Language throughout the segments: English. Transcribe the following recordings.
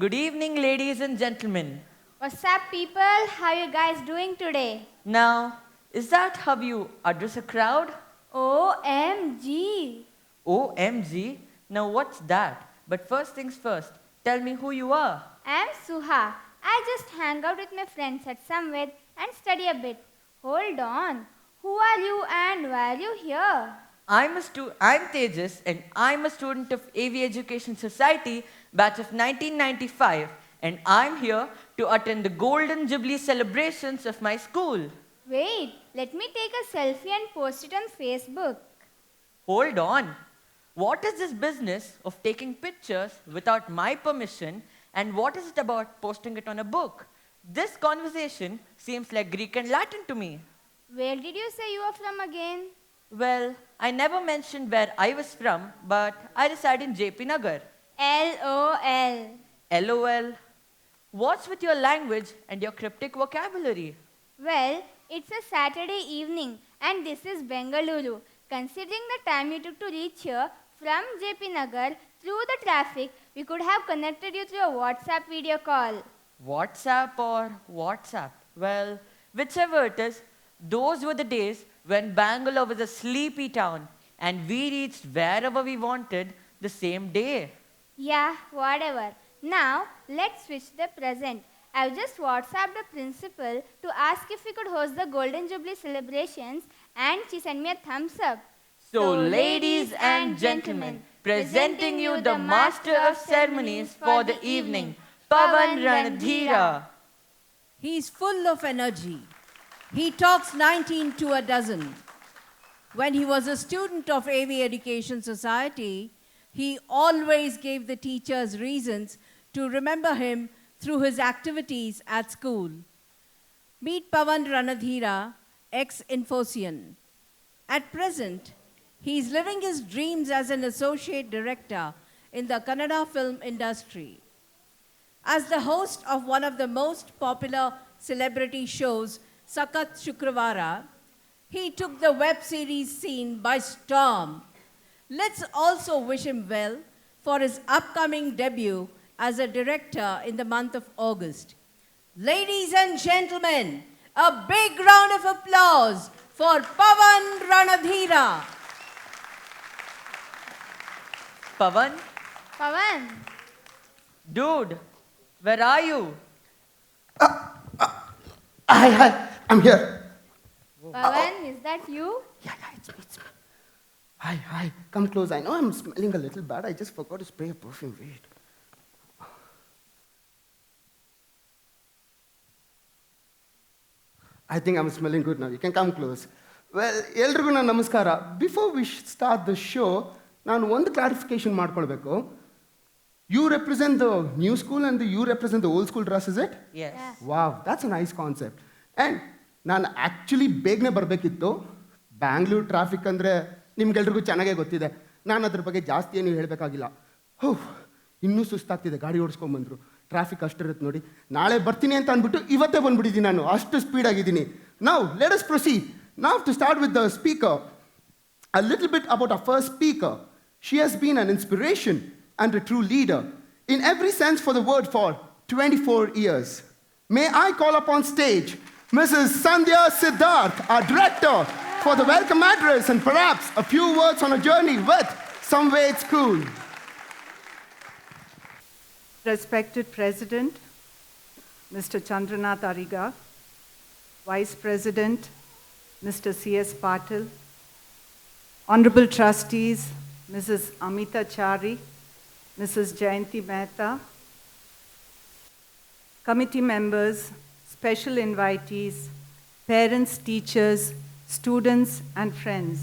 Good evening, ladies and gentlemen. What's up, people? How you guys doing today? Now, is that how you address a crowd? OMG! OMG? Now, what's that? But first things first, tell me who you are. I'm Suha. I just hang out with my friends at Samved and study a bit. Hold on. Who are you and why are you here? I'm Tejas and I'm a student of AV Education Society, batch of 1995, and I'm here to attend the Golden Jubilee celebrations of my school. Wait, let me take a selfie and post it on Facebook. Hold on. What is this business of taking pictures without my permission, and what is it about posting it on a book? This conversation seems like Greek and Latin to me. Where did you say you are from again? Well, I never mentioned where I was from, but I reside in JP Nagar. LOL. LOL. What's with your language and your cryptic vocabulary? Well, it's a Saturday evening and this is Bengaluru. Considering the time you took to reach here from JP Nagar through the traffic, we could have connected you through a WhatsApp video call. WhatsApp or WhatsApp? Well, whichever it is, those were the days when Bangalore was a sleepy town and we reached wherever we wanted the same day. Yeah, whatever. Now, let's switch to the present. I've just WhatsApped the principal to ask if we could host the Golden Jubilee celebrations and she sent me a thumbs up. So, ladies and gentlemen, presenting you the master of ceremonies for the evening, Pavan Ranadhira. He's full of energy. He talks 19 to a dozen. When he was a student of AV Education Society, he always gave the teachers reasons to remember him through his activities at school. Meet Pavan Ranadhira, ex-Infosian. At present, he is living his dreams as an associate director in the Kannada film industry. As the host of one of the most popular celebrity shows, Sakat Shukravara, he took the web series scene by storm. Let's also wish him well for his upcoming debut as a director in the month of August. Ladies and gentlemen, a big round of applause for Pavan Ranadhira. Pavan? Pavan, Dude, where are you? Hi, I'm here. Pavan, is that you? Yeah, it's me. Hi, come close. I know I'm smelling a little bad. I just forgot to spray a perfume. Wait. I think I'm smelling good now. You can come close. Well, ಎಲ್ರಿಗೂ ನನ್ನ ನಮಸ್ಕಾರ. Before we start the show, ನಾನು ಒಂದು clarification ಮಾಡ್ಕೊಳ್ಬೇಕು. You represent the new school and you represent the old school dress, is it? Yes. Wow, that's a nice concept. And ನಾನು actually ಬೇಗನೆ ಬರಬೇಕಿತ್ತು. Bangalore traffic ಅಂದರೆ ನಿಮ್ಗೆಲ್ರಿಗೂ ಚೆನ್ನಾಗೇ ಗೊತ್ತಿದೆ. ನಾನು ಅದ್ರ ಬಗ್ಗೆ ಜಾಸ್ತಿ ಏನು ಹೇಳಬೇಕಾಗಿಲ್ಲ. ಇನ್ನೂ ಸುಸ್ತಾಗ್ತಿದೆ, ಗಾಡಿ ಓಡಿಸ್ಕೊಂಬಂದರು. ಟ್ರಾಫಿಕ್ ಅಷ್ಟಿರುತ್ತೆ ನೋಡಿ. ನಾಳೆ ಬರ್ತೀನಿ ಅಂತ ಅಂದ್ಬಿಟ್ಟು ಇವತ್ತೇ ಬಂದ್ಬಿಟ್ಟಿದ್ದೀನಿ ನಾನು. ಅಷ್ಟು ಸ್ಪೀಡಾಗಿದ್ದೀನಿ. Now, let us proceed. Now to start with the speaker. A little bit about our first speaker. She has been an inspiration and a true leader in every sense for the word for 24 years. May I call upon stage Mrs. Sandhya Siddharth, our director, for the welcome address and perhaps a few words on a journey with Samved School. Respected President, Mr. Chandranath Ariga, Vice President, Mr. C.S. Patil, Honorable Trustees, Mrs. Amita Chari, Mrs. Jayanti Mehta, committee members, special invitees, parents, teachers, students, and friends.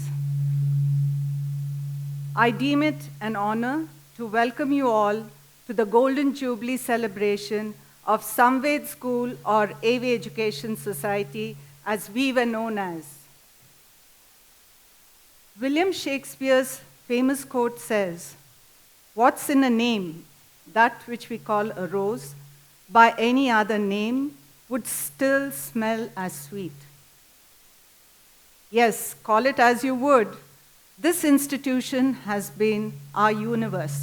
I deem it an honor to welcome you all to the Golden Jubilee celebration of Samved School or AV Education Society, as we were known as. William Shakespeare's famous quote says, "What's in a name? That which we call a rose, by any other name, would still smell as sweet." Yes, call it as you would. This institution has been our universe.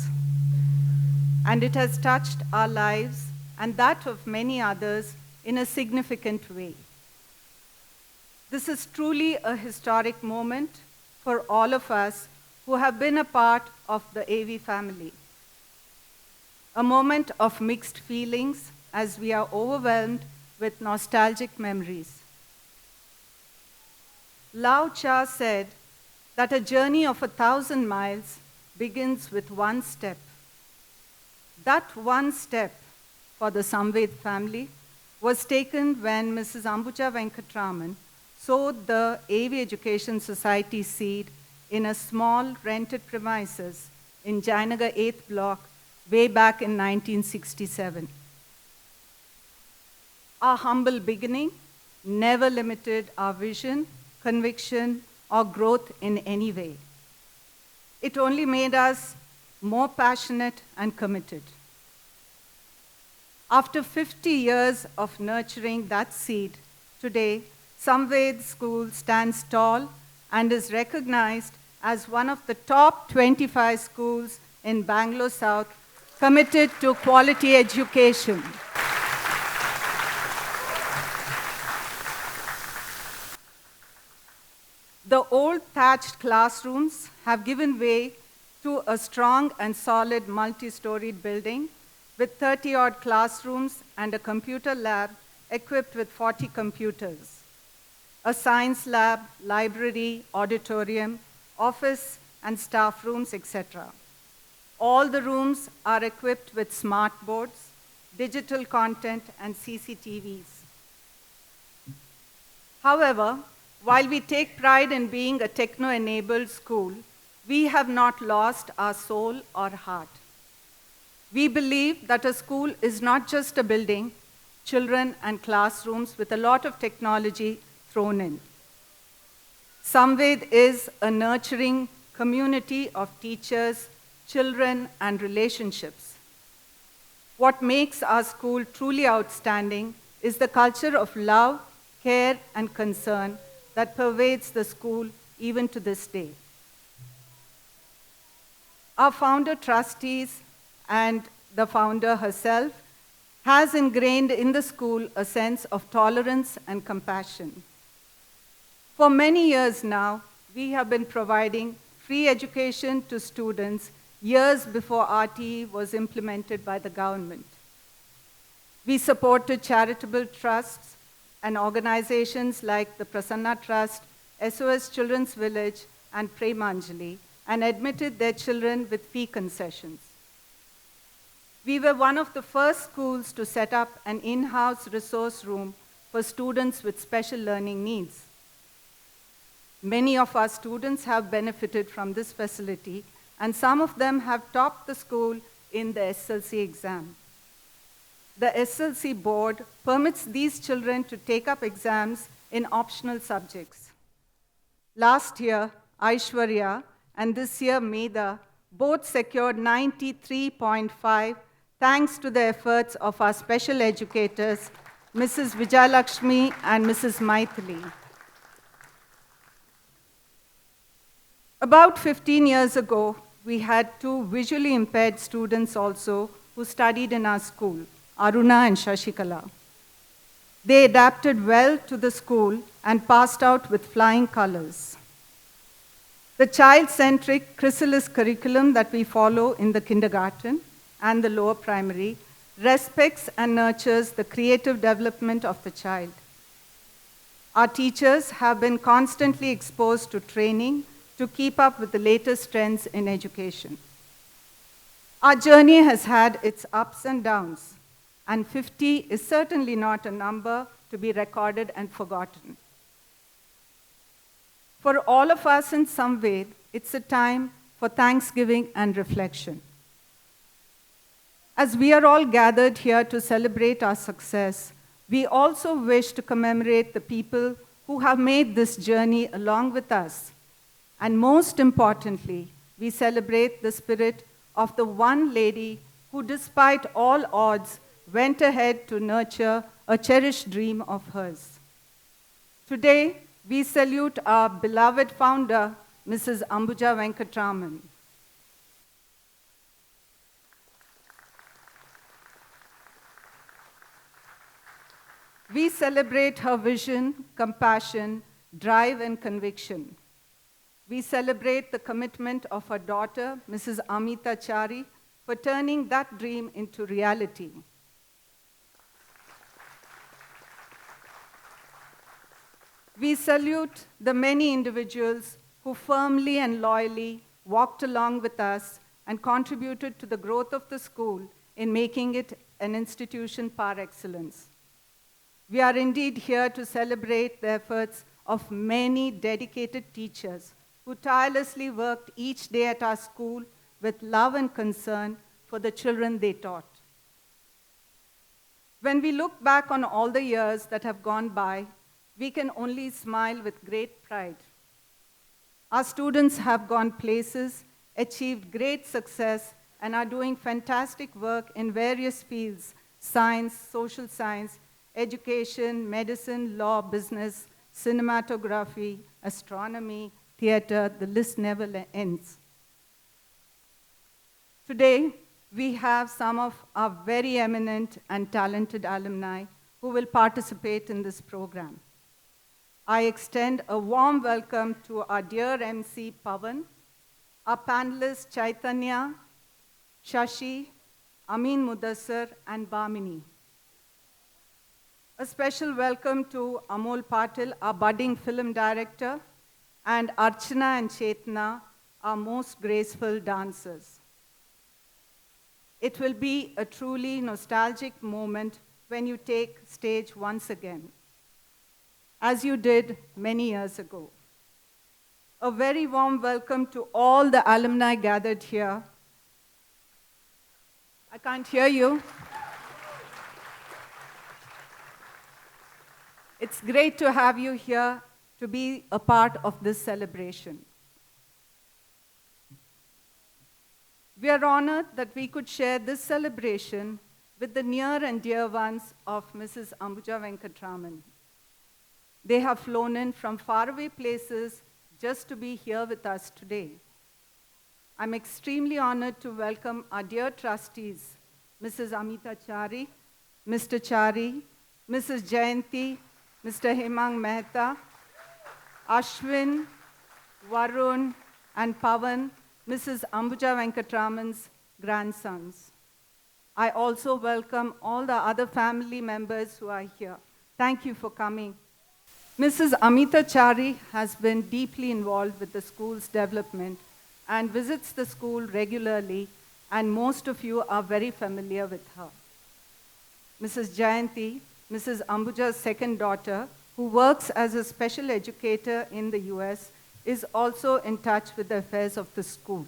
and it has touched our lives and that of many others in a significant way. This is truly a historic moment for all of us who have been a part of the AV family. A moment of mixed feelings as we are overwhelmed with nostalgic memories. Lao Tzu said that a journey of 1,000 miles begins with one step. That one step for the Samved family was taken when Mrs. Ambuja Venkatraman sowed the AV Education Society seed in a small rented premises in Jayanagar 8th block way back in 1967. Our humble beginning never limited our vision, conviction, or growth in any way. It only made us more passionate and committed. After 50 years of nurturing that seed, today, Samved School stands tall and is recognized as one of the top 25 schools in Bangalore South committed to quality education. The old thatched classrooms have given way to a strong and solid multi-storied building with 30-odd classrooms and a computer lab equipped with 40 computers, a science lab, library, auditorium, office and staff rooms, etc. All the rooms are equipped with smart boards, digital content, and CCTVs. However, while we take pride in being a techno-enabled school, we have not lost our soul or heart. We believe that a school is not just a building, children and classrooms with a lot of technology thrown in. Samved is a nurturing community of teachers, children, and relationships. What makes our school truly outstanding is the culture of love, care, and concern that pervades the school even to this day. Our founder trustees and the founder herself has ingrained in the school a sense of tolerance and compassion. For many years now, we have been providing free education to students years before RTE was implemented by the government. We supported charitable trusts and organizations like the Prasanna Trust, SOS Children's Village, and Premanjali, and admitted their children with fee concessions. We were one of the first schools to set up an in-house resource room for students with special learning needs. Many of our students have benefited from this facility, and some of them have topped the school in the SLC exam. The SLC board permits these children to take up exams in optional subjects. Last year, Aishwarya and this year, Medha, both secured 93.5 thanks to the efforts of our special educators, Mrs. Vijayalakshmi and Mrs. Maithili. About 15 years ago, we had two visually impaired students also who studied in our school, Aruna and Shashikala. They adapted well to the school and passed out with flying colors. The child-centric chrysalis curriculum that we follow in the kindergarten and the lower primary respects and nurtures the creative development of the child. Our teachers have been constantly exposed to training to keep up with the latest trends in education. Our journey has had its ups and downs, and 50 is certainly not a number to be recorded and forgotten. For all of us in Samved, it's a time for thanksgiving and reflection. As we are all gathered here to celebrate our success, we also wish to commemorate the people who have made this journey along with us. And most importantly, we celebrate the spirit of the one lady who, despite all odds, went ahead to nurture a cherished dream of hers. Today, we salute our beloved founder, Mrs. Ambuja Venkatraman. We celebrate her vision, compassion, drive, and conviction. We celebrate the commitment of her daughter, Mrs. Amita Chari, for turning that dream into reality. We salute the many individuals who firmly and loyally walked along with us and contributed to the growth of the school in making it an institution par excellence. We are indeed here to celebrate the efforts of many dedicated teachers who tirelessly worked each day at our school with love and concern for the children they taught. When we look back on all the years that have gone by, we can only smile with great pride. Our students have gone places, achieved great success, and are doing fantastic work in various fields: science, social science, education, medicine, law, business, cinematography, astronomy, theater. The list never ends. Today, we have some of our very eminent and talented alumni who will participate in this program. I extend a warm welcome to our dear MC Pavan, our panelists Chaitanya, Shashi, Amin Mudassar, and Bamini. A special welcome to Amol Patil, our budding film director, and Archana and Chetna, our most graceful dancers. It will be a truly nostalgic moment when you take stage once again, as you did many years ago. A very warm welcome to all the alumni gathered here. I can't hear you. It's great to have you here to be a part of this celebration. We are honored that we could share this celebration with the near and dear ones of Mrs. Ambuja Venkatraman. They have flown in from faraway places just to be here with us today. I'm extremely honored to welcome our dear trustees, Mrs. Amita Chari, Mr. Chari, Mrs. Jayanti, Mr. Hemang Mehta, Ashwin, Varun, and Pavan, Mrs. Ambuja Venkatraman's grandsons. I also welcome all the other family members who are here. Thank you for coming. Mrs. Amita Chari has been deeply involved with the school's development and visits the school regularly, and most of you are very familiar with her. Mrs. Jayanti, Mrs. Ambuja's second daughter, who works as a special educator in the US, is also in touch with the affairs of the school.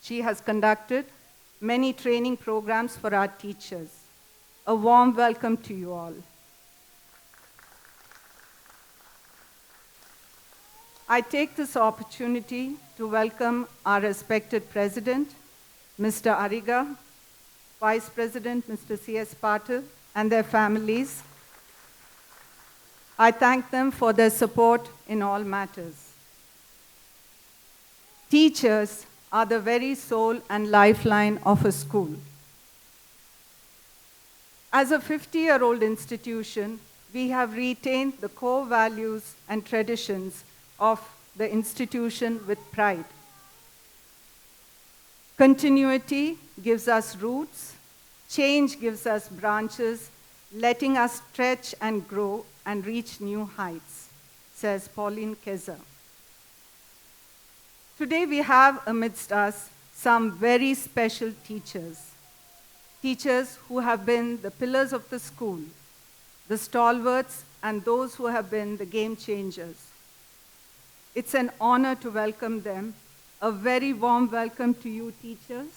She has conducted many training programs for our teachers. A warm welcome to you all. I take this opportunity to welcome our respected President, Mr. Ariga, Vice President, Mr. C.S. Patil, and their families. I thank them for their support in all matters. Teachers are the very soul and lifeline of a school. As a 50-year-old institution, we have retained the core values and traditions of the institution with pride. Continuity gives us roots, change gives us branches, letting us stretch and grow and reach new heights, says Pauline Kaiser. Today we have amidst us some very special teachers, teachers who have been the pillars of the school, the stalwarts, and those who have been the game changers. It's an honor to welcome them. A very warm welcome to you, teachers.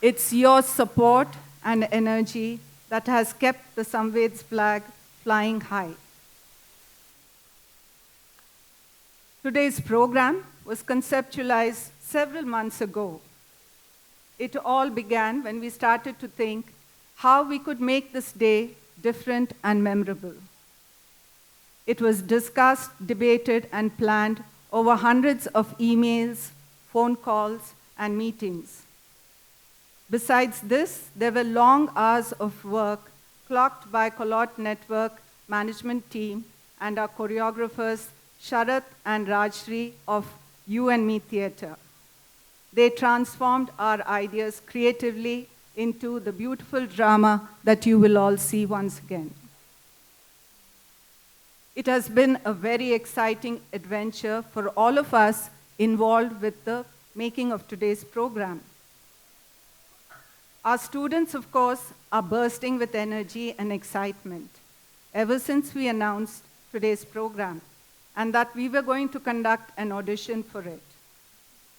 It's your support and energy that has kept the Samved's flag flying high. Today's program was conceptualized several months ago. It all began when we started to think how we could make this day different and memorable. It was discussed, debated, and planned over hundreds of emails, phone calls, and meetings. Besides this, there were long hours of work clocked by Colot Network management team and our choreographers Sharath and Rajshri of You and Me Theatre. They transformed our ideas creatively into the beautiful drama that you will all see once again. It has been a very exciting adventure for all of us involved with the making of today's program. Our students, of course, are bursting with energy and excitement ever since we announced today's program and that we were going to conduct an audition for it.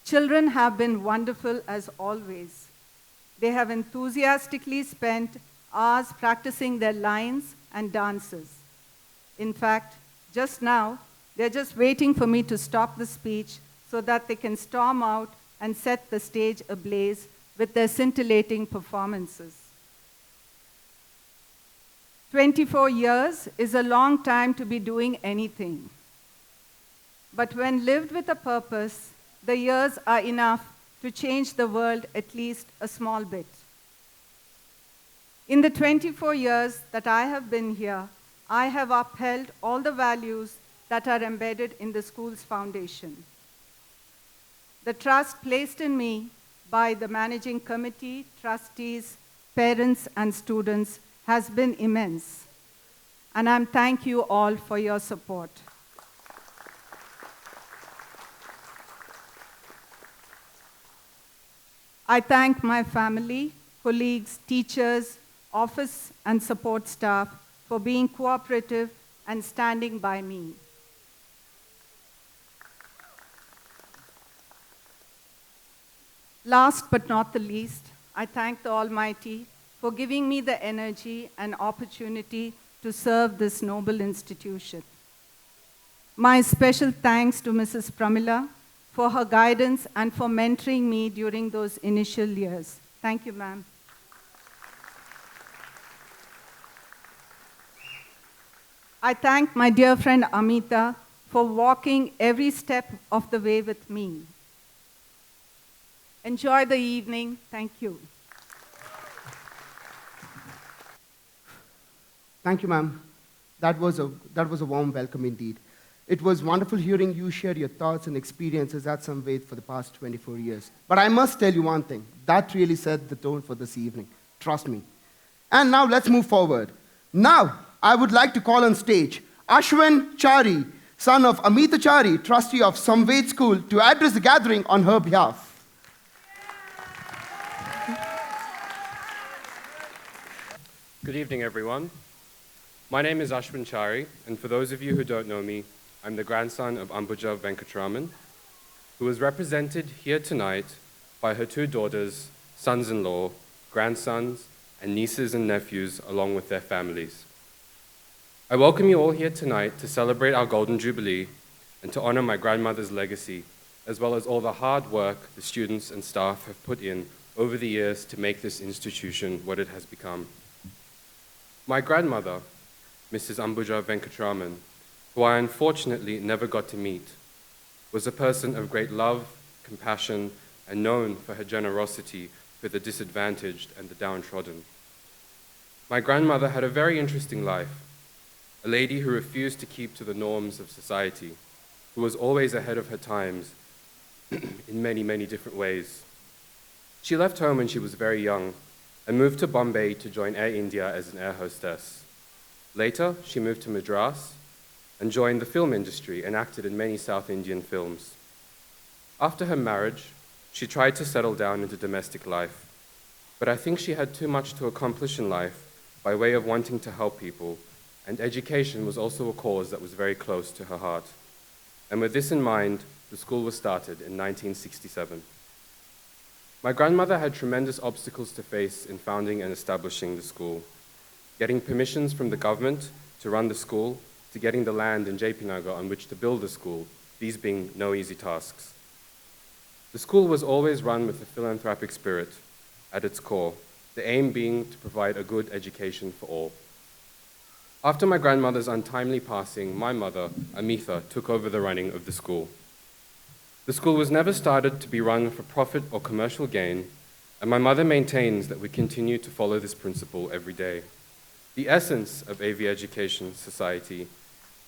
Children have been wonderful as always. They have enthusiastically spent hours practicing their lines and dances. In fact, just now, they're just waiting for me to stop the speech so that they can storm out and set the stage ablaze with their scintillating performances. 24 years is a long time to be doing anything. But when lived with a purpose, the years are enough to change the world at least a small bit. In the 24 years that I have been here, I have upheld all the values that are embedded in the school's foundation. The trust placed in me by the managing committee, trustees, parents, and students has been immense. And I thank you all for your support. I thank my family, colleagues, teachers, office and support staff for being cooperative and standing by me. Last but not the least, I thank the Almighty for giving me the energy and opportunity to serve this noble institution. My special thanks to Mrs. Pramila for her guidance and for mentoring me during those initial years. Thank you, ma'am. I thank my dear friend Amita for walking every step of the way with me. Enjoy the evening. Thank you. Thank you, ma'am. That was a warm welcome indeed. It was wonderful hearing you share your thoughts and experiences at Samved for the past 24 years. But I must tell you one thing. That really set the tone for this evening. Trust me. And now let's move forward. Now, I would like to call on stage Ashwin Chari, son of Amita Chari, trustee of Samved School, to address the gathering on her behalf. Good evening, everyone. My name is Ashwin Chari, and for those of you who don't know me, I'm the grandson of Ambuja Venkatraman, who is represented here tonight by her two daughters, sons-in-law, grandsons, and nieces and nephews, along with their families. I welcome you all here tonight to celebrate our Golden Jubilee and to honor my grandmother's legacy, as well as all the hard work the students and staff have put in over the years to make this institution what it has become. My grandmother, Mrs. Ambuja Venkatraman, who I unfortunately never got to meet, was a person of great love, compassion, and known for her generosity for the disadvantaged and the downtrodden. My grandmother had a very interesting life, a lady who refused to keep to the norms of society, who was always ahead of her times in many, many different ways. She left home when she was very young and moved to Bombay to join Air India as an air hostess. Later, she moved to Madras and joined the film industry and acted in many South Indian films. After her marriage, she tried to settle down into domestic life, but I think she had too much to accomplish in life by way of wanting to help people, and education was also a cause that was very close to her heart. And with this in mind, the school was started in 1967. My grandmother had tremendous obstacles to face in founding and establishing the school, getting permissions from the government to run the school, to getting the land in JP Nagar on which to build the school, these being no easy tasks. The school was always run with a philanthropic spirit at its core, the aim being to provide a good education for all. After my grandmother's untimely passing, my mother, Amita, took over the running of the school. The school was never started to be run for profit or commercial gain, and my mother maintains that we continue to follow this principle every day. The essence of AV Education Society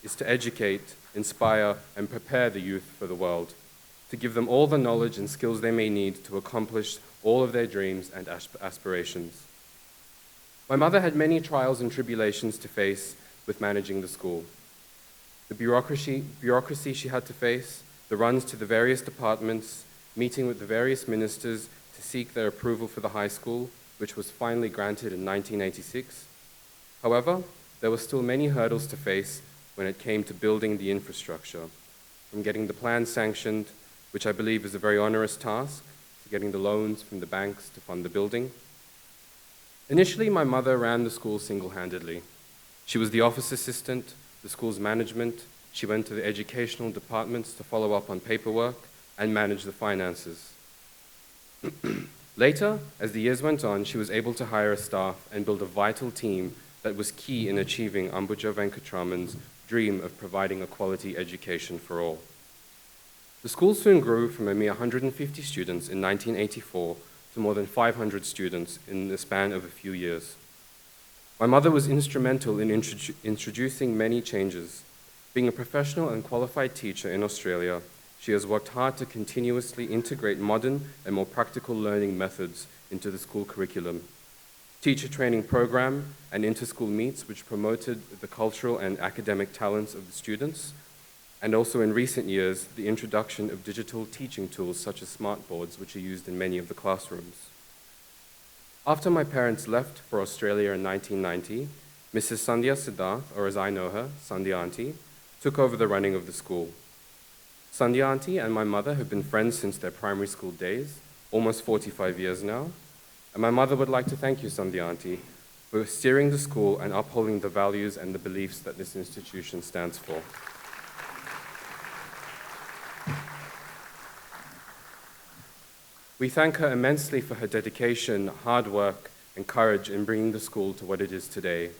is to educate, inspire, and prepare the youth for the world, to give them all the knowledge and skills they may need to accomplish all of their dreams and aspirations. My mother had many trials and tribulations to face with managing the school. The bureaucracy she had to face, the runs to the various departments, meeting with the various ministers to seek their approval for the high school, which was finally granted in 1986. However, there were still many hurdles to face when it came to building the infrastructure, from getting the plan sanctioned, which I believe is a very onerous task, to getting the loans from the banks to fund the building. Initially, my mother ran the school single-handedly. She was the office assistant, the school's management. She went to the educational departments to follow up on paperwork and manage the finances. Later, as the years went on, she was able to hire a staff and build a vital team that was key in achieving Ambuja Venkatraman's dream of providing a quality education for all. The school soon grew from a mere 150 students in 1984 to more than 500 students in the span of a few years. My mother was instrumental in introducing many changes. Being a professional and qualified teacher in Australia, she has worked hard to continuously integrate modern and more practical learning methods into the school curriculum. Teacher training program and inter-school meets which promoted the cultural and academic talents of the students, and also in recent years, the introduction of digital teaching tools such as smartboards, which are used in many of the classrooms. After my parents left for Australia in 1990, Mrs. Sandhya Siddharth, or as I know her, Sandhya Auntie, took over the running of the school. Sandhya Auntie and my mother have been friends since their primary school days, almost 45 years now, and my mother would like to thank you, Sandhya Auntie, for steering the school and upholding the values and the beliefs that this institution stands for. We thank her immensely for her dedication, hard work, and courage in bringing the school to what it is today.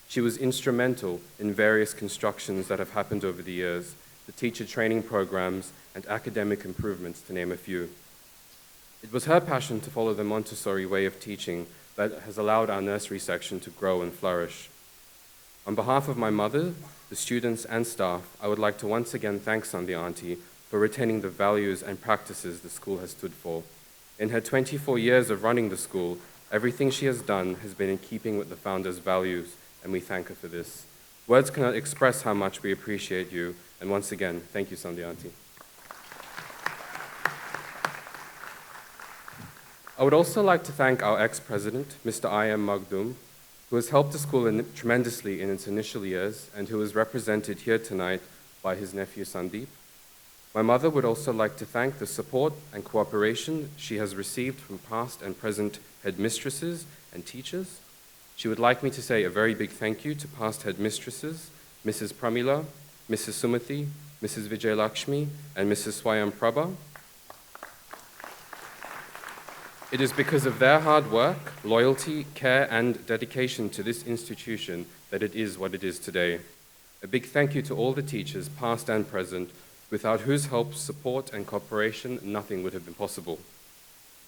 She was instrumental in various constructions that have happened over the years, the teacher training programs, and academic improvements, to name a few. It was her passion to follow the Montessori way of teaching that has allowed our nursery section to grow and flourish. On behalf of my mother, the students, and staff, I would like to once again thank Sandhya Auntie for retaining the values and practices the school has stood for. In her 24 years of running the school, everything she has done has been in keeping with the founder's values, and we thank her for this. Words cannot express how much we appreciate you, and once again, thank you, Sandhya Auntie. I would also like to thank our ex-president, Mr. I.M. Magdum, who has helped the school tremendously in its initial years, and who is represented here tonight by his nephew, Sandeep. My mother would also like to thank the support and cooperation she has received from past and present headmistresses and teachers. She would like me to say a very big thank you to past headmistresses, Mrs. Pramila, Mrs. Sumathi, Mrs. Vijayalakshmi, and Mrs. Swayam Prabha. It is because of their hard work, loyalty, care, and dedication to this institution that it is what it is today. A big thank you to all the teachers, past and present, without whose help, support, and cooperation, nothing would have been possible.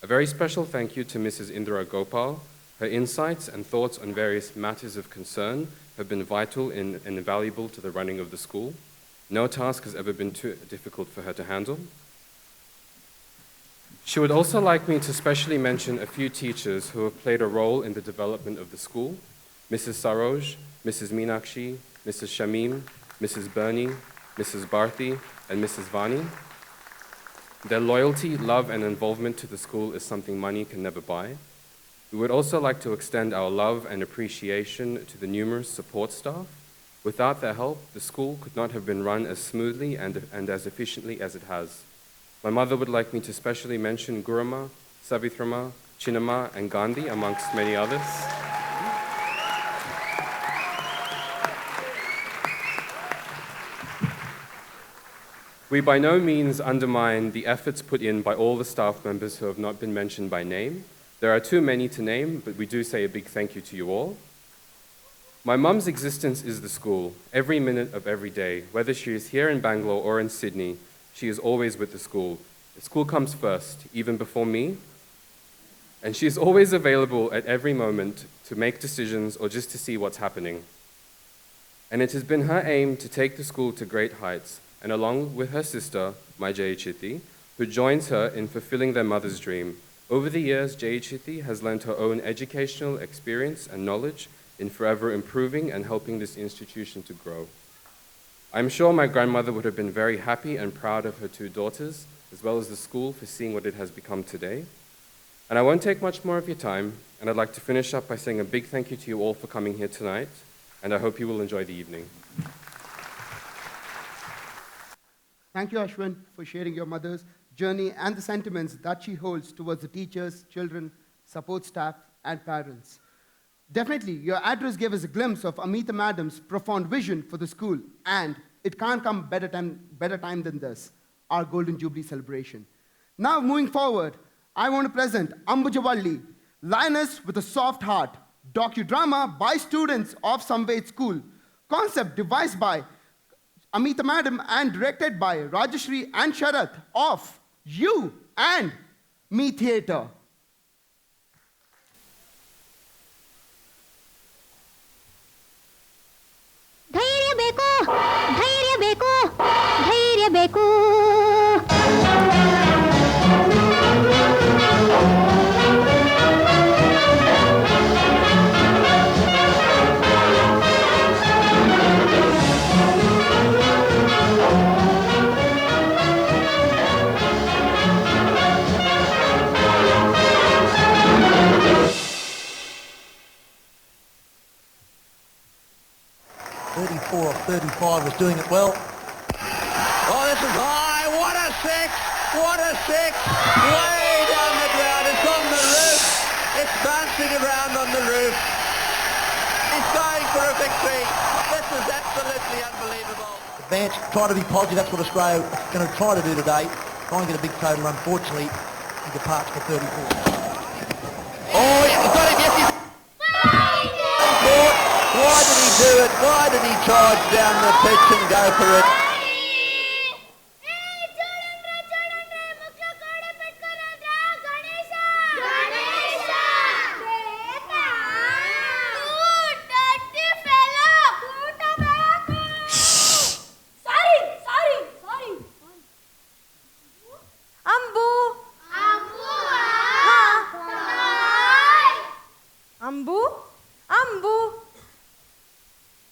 A very special thank you to Mrs. Indira Gopal. Her insights and thoughts on various matters of concern have been vital and invaluable to the running of the school. No task has ever been too difficult for her to handle. She would also like me to specially mention a few teachers who have played a role in the development of the school: Mrs. Saroj, Mrs. Meenakshi, Mrs. Shamim, Mrs. Bernie, Mrs. Bharti, and Mrs. Vani. Their loyalty, love, and involvement to the school is something money can never buy. We would also like to extend our love and appreciation to the numerous support staff. Without their help, the school could not have been run as smoothly and as efficiently as it has. My mother would like me to specially mention Gurama, Savitrama, Chinnamma, and Gandhi, amongst many others. We by no means undermine the efforts put in by all the staff members who have not been mentioned by name. There are too many to name, but we do say a big thank you to you all. My mum's existence is the school, every minute of every day. Whether she is here in Bangalore or in Sydney, she is always with the school. The school comes first, even before me. and she is always available at every moment to make decisions or just to see what's happening. And it has been her aim to take the school to great heights, and along with her sister, my Jaichiti, who joins her in fulfilling their mother's dream. Over the years, Jaichiti has lent her own educational experience and knowledge in forever improving and helping this institution to grow. I'm sure my grandmother would have been very happy and proud of her two daughters, as well as the school, for seeing what it has become today. And I won't take much more of your time, and I'd like to finish up by saying a big thank you to you all for coming here tonight, and I hope you will enjoy the evening. Thank you, Ashwin, for sharing your mother's journey and the sentiments that she holds towards the teachers, children, support staff, and parents. Definitely, your address gave us a glimpse of Amita Madam's profound vision for the school, and it can't come better time than this, our Golden Jubilee celebration. Now, moving forward, I want to present Ambujavalli, Lioness with a Soft Heart, docudrama by students of Samved School, concept devised by Amita Madam and directed by Rajashri and Sharath of You and Me Theatre. ಧೈರ್ಯ ಬೇಕು ಧೈರ್ಯ ಬೇಕು ಧೈರ್ಯ ಬೇಕು Off 35 was doing it well. Oh, this is high. What a six. What a six. Way down the ground. It's on the roof. It's bouncing around on the roof. He's going for a victory. This is absolutely unbelievable. Advance, try to be positive. That's what Australia is going to try to do today. Try and get a big total. Unfortunately, he departs for 34. Oh, he's got it. Yes, he's... Why did he do it? Why did he charge down the pitch and go for it?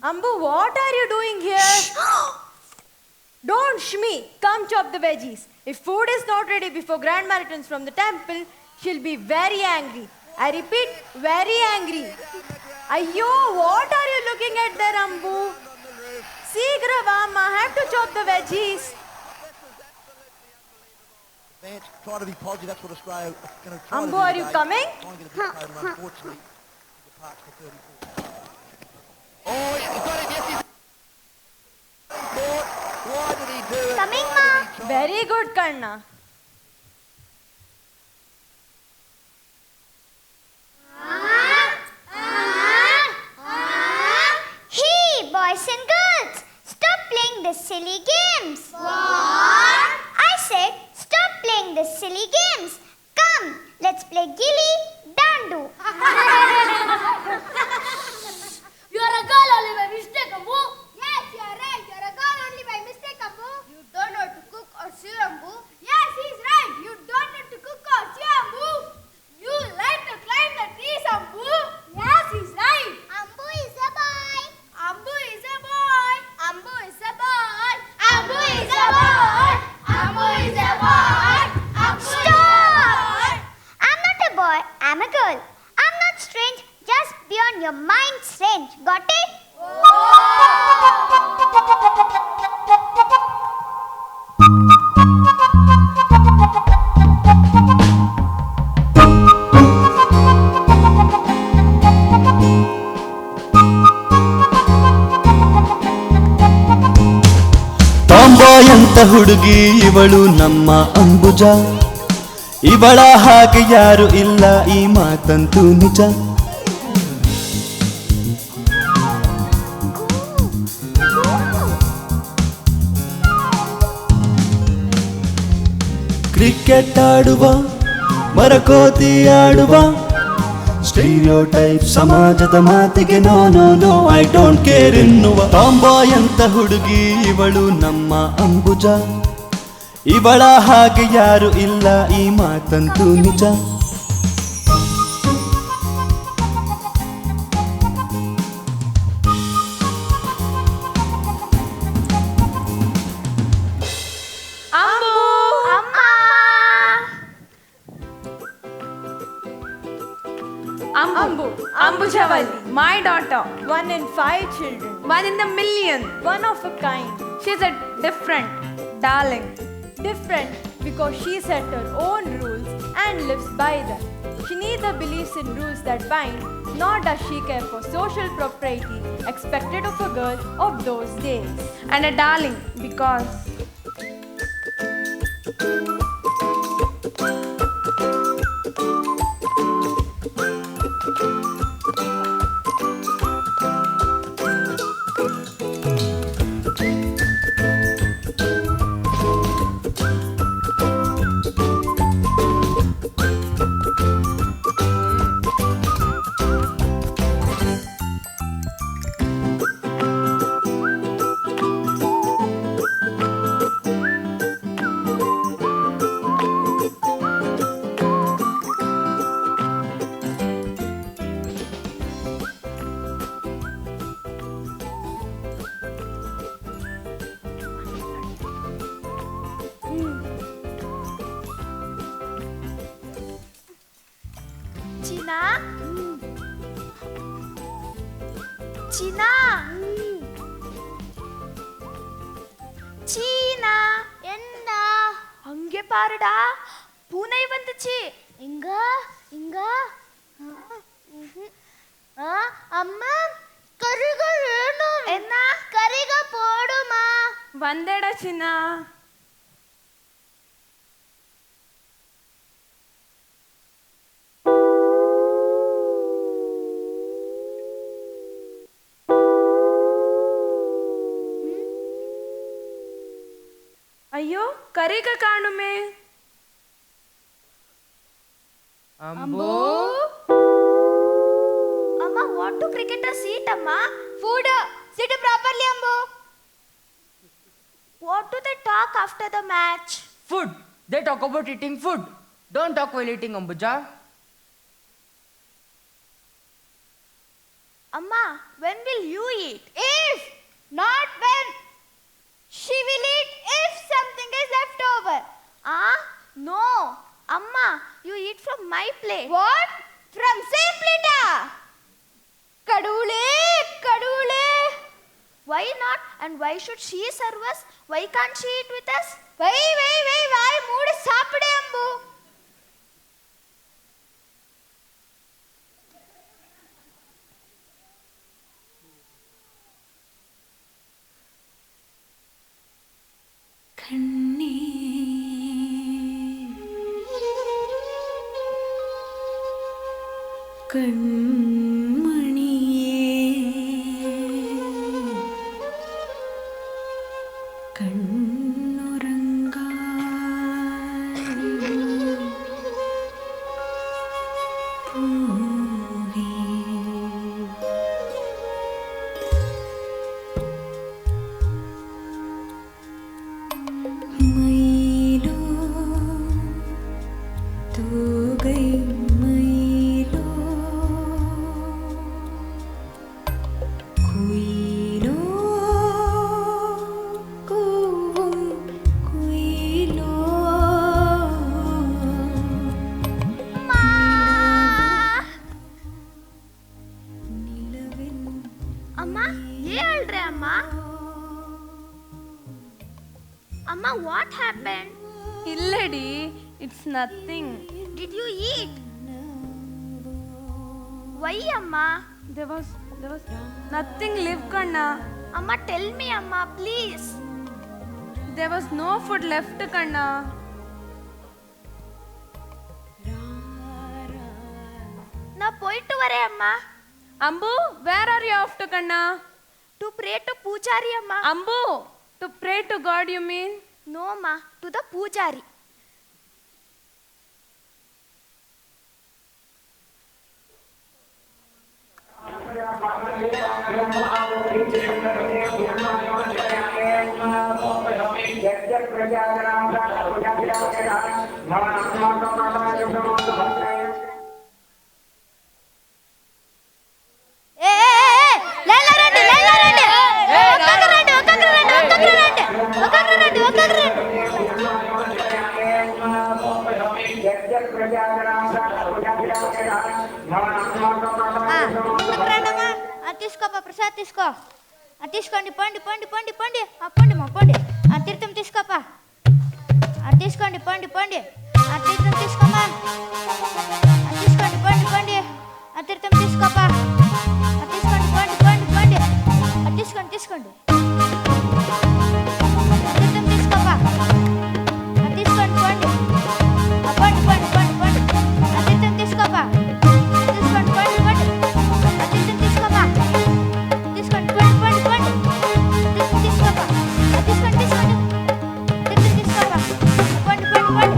Ambu, what are you doing here? Don't shmi, come chop the veggies. If food is not ready before grandma returns from the temple, she'll be very angry. I repeat, very angry. Ayyo, what are you looking at there, Ambu? Seegra Vama, I have to chop the veggies. Vance, try to be positive. That's what Australia is going to try Ambu, to do are you today. coming? Try and get a big total. Unfortunately, he departs for 34. Oh, he's got it. Yes, he's... Why did he do it? Coming, Ma. Very good, Karna. Hey, boys and girls, stop playing the silly games. What? I said stop playing the silly games. Come, let's play gilly dandu. You are a girl only by mistake, Ambu. Yes, you are right. You are a girl only by mistake, Ambu. You don't know to cook or sew, Ambu. Yes, he is right. You don't know to cook or sew, Ambu. You like to climb the trees, Ambu. Yes, he is right. Ambu is a boy. Ambu is a boy. Ambu is a boy. Ambu is a boy. Ambu is a boy. Ambu Stop! I'm not a boy. I'm a girl. I'm not strange. Just beyond your mind's range. Got it? ಟಾಂಬಾಯ್ ಅಂತ ಹುಡುಗಿ ಇವಳು ನಮ್ಮ ಅಂಬುಜ, ಇವಳ ಹಾಗೆ ಯಾರು ಇಲ್ಲ ಈ ಮಾತಂತೂ ನಿಜ. ಕ್ರಿಕೆಟ್ ಆಡುವ ಬರಕೋತಿ ಆಡುವ ಸ್ಟೀರಿಯೋಟೈಪ್ ಸಮಾಜದ ಮಾತಿಗೆ no no no I don't care ಎನ್ನುವ ಟಾಂಬಾಯ್ ಅಂತ ಹುಡುಗಿ ಇವಳು ನಮ್ಮ ಅಂಬುಜ ಇವಳ ಹಾಗೆ ಯಾರು ಇಲ್ಲ ಈ ಮಾತಂತೂ ನಿಜ Ambujavali, my daughter, 1 in 5 children, 1 in a million, one of a kind. She's a different, darling. Different because she set her own rules and lives by them. She neither believes in rules that bind, nor does she care for social propriety expected of a girl of those days. And a darling because சீனா சீனா என்ன அங்கே பாருடா பூனை வந்துச்சு இங்க இங்க அம்மா கரிக வேணும் என்ன கரிக போடுமா வந்தடா சின்னா ಅಯ್ಯೋ ಕರಿಗ ಕಾಣುಮೆ Ambu? Amma, what do cricketers eat, Amma? Food. Sit properly, Ambu. What do they talk after the match? Food. They talk about eating food. Don't talk while eating, Ambuja. Amma, when will you eat? If, not when. She will eat if something is left over. No. Amma, you eat from my plate. What? From same plate? Kadule, kadule. Why not? And why should she serve us? Why can't she eat with us? Why, mood saapide Ambu. Amma, what happened? Illadi, it's nothing. Did you eat? Why, Amma? There was nothing left, Kanna. Amma, tell me, Amma, please. There was no food left, Kanna. Na poitu vare, Amma. Ambu, where are you off to, Kanna? To pray to Pujari, Amma. Ambu, to pray to God, you mean? No, Ma, to the Pujari. ఏ లైన్లో రండి, లైన్లో రండి. ఒక్కొక్కరు రండి, ఒక్కొక్కరు రండి, ఒక్కొక్కరు రండి, ఒక్కొక్కరు రండి, ఒక్కొక్కరు రండి. ముందుకు రండమ్మా. తీసుకోపా ప్రసాద్, తీసుకో. తీసుకోండి, పండి పండి పండి పండి పండి మా పండి. తీర్థం తీసుకోపా. తీసుకోండి, పండి పండి. తీర్థం తీసుకోమా. తీసుకోండి, పండి పండి. తీర్థం తీసుకోపా. తీసుకోండి, పండి పండి పండి. తీసుకోండి, తీసుకోండి. తీర్థం తీసుకోపా. తీసుకోండి, పండి. పండి పండి పండి పండి. తీర్థం తీసుకోపా. తీసుకోండి, పండి పండి. తీర్థం తీసుకోపా. తీసుకోండి, పండి పండి పండి. తీర్థం తీసుకోపా. తీసుకోండి, తీసుకోండి. తీర్థం తీసుకోపా. పండి పండి పండి.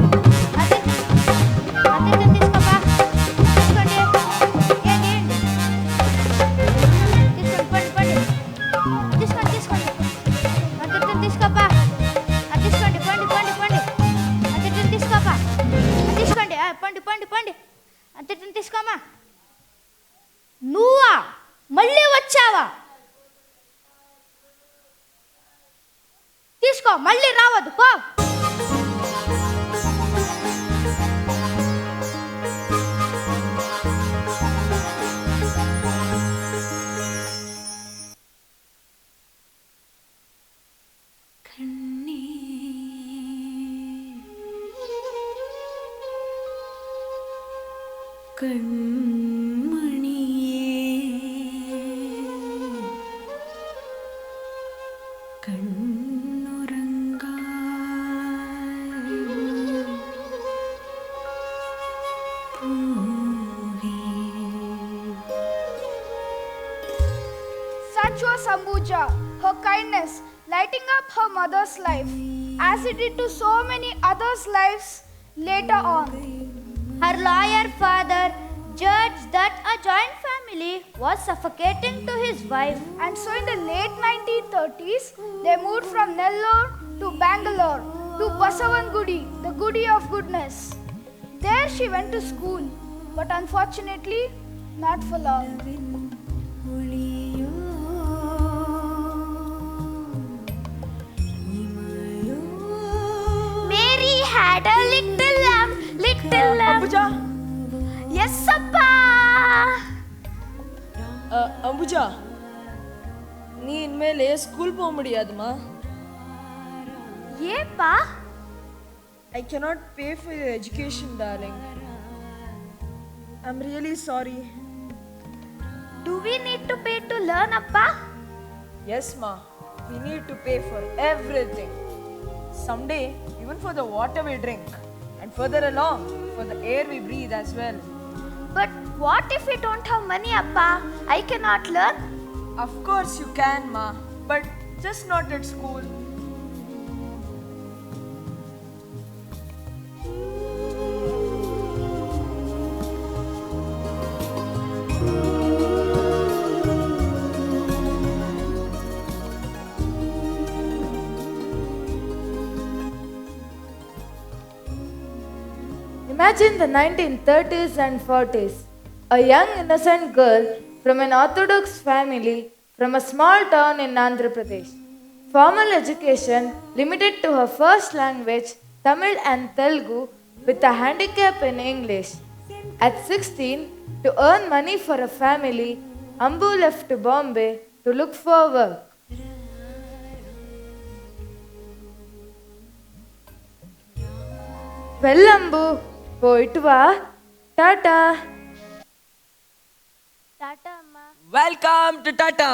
తీర్థం తీసుకోపా. తీసుకోండి. ఏంటి ఏంటి. తీసుకోండి, పండి పండి. తీసుకోండి, తీసుకోండి. తీర్థం తీసుకోపా. తీసుకోండి, పండి పండి పండి. తీర్థం తీసుకోపా. తీసుకోండి, పండి పండి పండి. తీర్థం తీసుకోమా. నువ్వా మళ్ళీ వచ్చావా? తీసుకో, మళ్ళీ రావద్దు పో. Such was Ambuja, her kindness lighting up her mother's life, as it did to so many others' lives later on. Her lawyer father judged that a joint family was suffocating to his wife. And so in the late 1930s, they moved from Nellore to Bangalore to Basavangudi, the Gudi of Goodness. There she went to school, but unfortunately, not for long. Mary had a little lamb, little lamb. Ambuja, Yes, Appa. Ambuja, நீ இனிமேல் school போக முடியாதுமா. ஏப்பா? I cannot pay for your education, darling. I'm really sorry. Do we need to pay to learn, Appa? Yes, ma. We need to pay for everything. Someday, even for the water we drink, and further along, for the air we breathe as well. But what if we don't have money, Appa? I cannot learn. Of course you can, ma, but just not at school. Imagine the 1930s and 40s. A young innocent girl from an Orthodox family from a small town in Andhra Pradesh. Formal education limited to her first language, Tamil and Telugu, with a handicap in English. At 16, to earn money for a family, Ambu left to Bombay to look for work. Well, Ambu, போயிட்டு வா. Tata. Tata, Amma. Welcome to Tata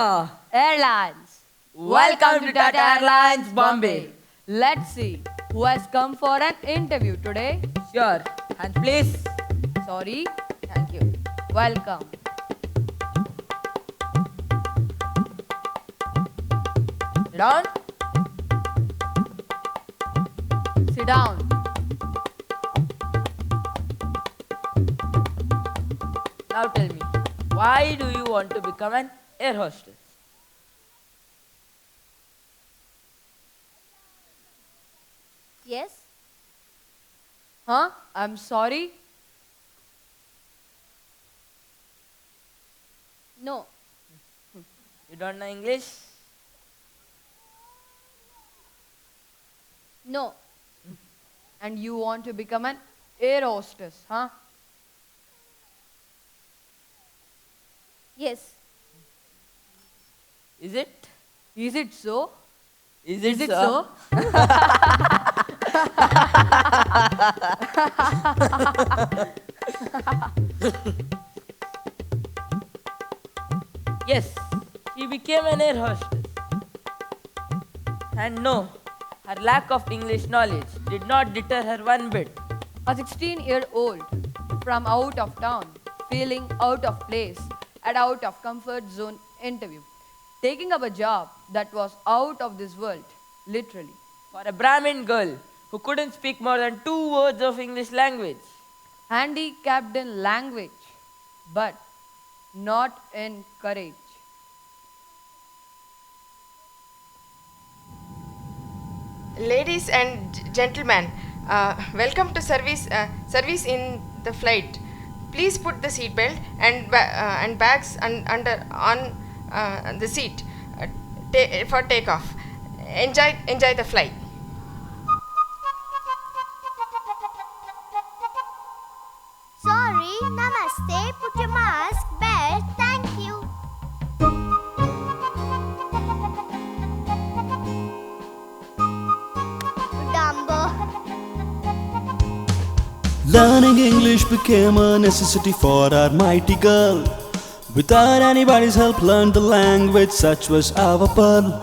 Airlines. Welcome to Tata Airlines, Bombay. Let's see who has come for an interview today. Sure. Hands please. Sorry. Thank you. Welcome. Sit down. Sit down. Now tell me, Why do you want to become an air hostess? Yes? Huh? I'm sorry. No. You don't know English? No. And you want to become an air hostess, huh? Yes. Is it? Is it so? Is Is it so? so? Yes, she became an air hostess. And no, her lack of English knowledge did not deter her one bit. A 16-year-old from out of town, feeling out of place and out of comfort zone interview, taking up a job that was out of this world, literally. For a Brahmin girl who couldn't speak more than 2 words of English language. Handicapped in language, but not in courage. Ladies and gentlemen, welcome to service in the flight. Please put the seatbelt and bags on the seat for takeoff. Enjoy the flight. Sorry, namaste, put your mask, belt, thank you. Dumbo. Learning English became a necessity for our mighty girl. Without anybody's help, learned the language, such was our pearl.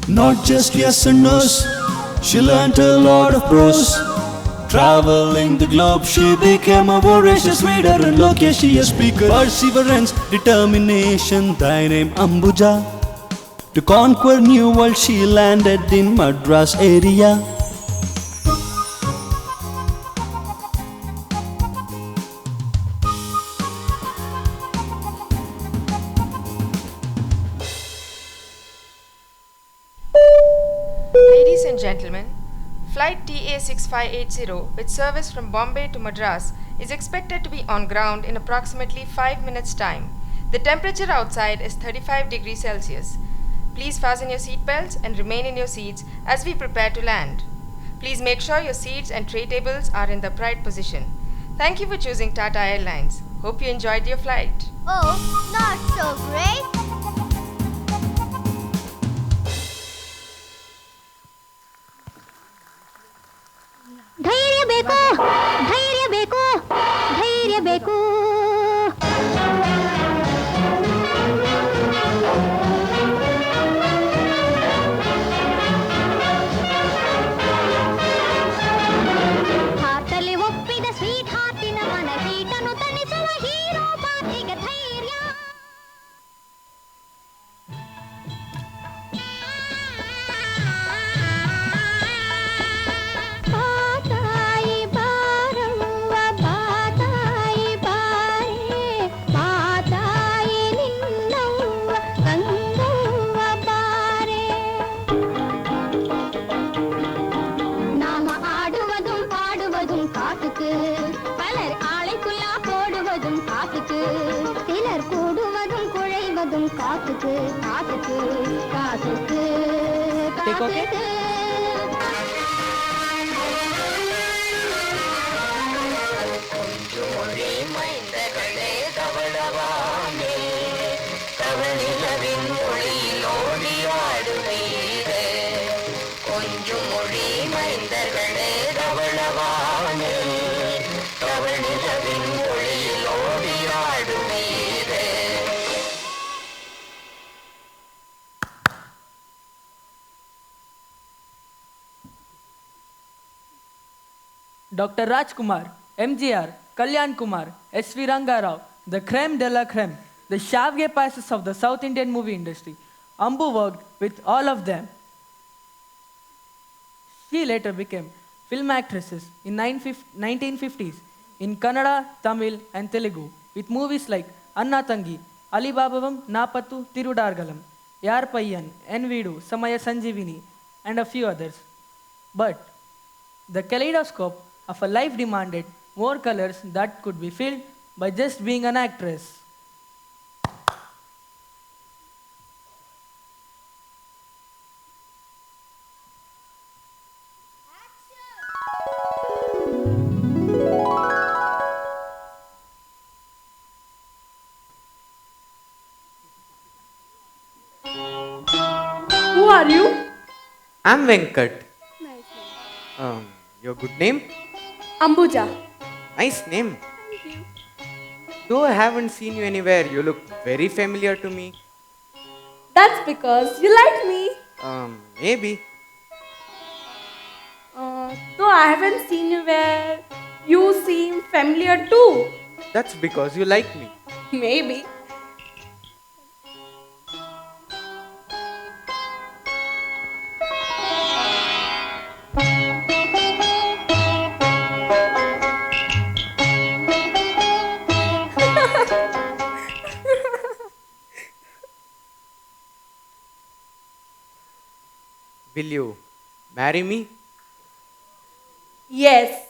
Not just yes and no's, she learnt a lot of prose. Traveling the globe, she became a voracious reader and loquacious speaker. Perseverance, determination, thy name Ambuja. To conquer new world, she landed in Madras area. Ladies and gentlemen, flight TA6580 with service from Bombay to Madras is expected to be on ground in approximately 5 minutes' time. The temperature outside is 35 degrees Celsius. Please fasten your seatbelts and remain in your seats as we prepare to land. Please make sure your seats and tray tables are in the upright position. Thank you for choosing Tata Airlines. Hope you enjoyed your flight. Oh, not so great. ಧೈರ್ಯ ಬೇಕು ಧೈರ್ಯ ಬೇಕು ಧೈರ್ಯ ಬೇಕು ಹಾರ್ಟಲ್ಲಿ ಒಪ್ಪಿದ sweet ಹಾರ್ಟಿನ ಮನ ಹೀಟನ್ನು ತಣಿಸುವ hero ಪಾರ್ಟಿಗೆ ಧೈರ್ಯ ಬಾತಾಯಿ ಬಾರವ್ವ ಬಾತಾಯಿ ಬಾರೆ ಬಾತಾಯಿ ನಿನ್ನವ್ವ ಗಂಗವ್ವ ಬಾರೆ நாம ஆடுவதும் பாடுவதும் காத்துக்கு பலர் ஆளைக்குள்ளா போடுவதும் காத்துக்கு சிலர் கூடுவதும் குழைவதும் காத்துக்கு காத்துக்கு காத்துக்கு Take okay? காத்துக்கு Dr. Rajkumar, MGR, Kalyan Kumar, S.V. Rangarao, the creme de la creme, the Shavge Pieces of the South Indian movie industry. Ambu worked with all of them. She later became film actresses in 1950s in Kannada, Tamil and Telugu with movies like Anna Tangi, Alibabavam Napattu Tirudargalam, Yar Payyan, Envidu, Samaya Sanjivini and a few others. But the kaleidoscope of a life demanded more colors that could be filled by just being an actress. Who are you? I'm Venkat. Your good name? Ambuja. Nice name. Though I haven't seen you anywhere, you look very familiar to me. That's because you like me. Maybe. Though I haven't seen you where you seem familiar too. That's because you like me. Maybe. Will you marry me? Yes.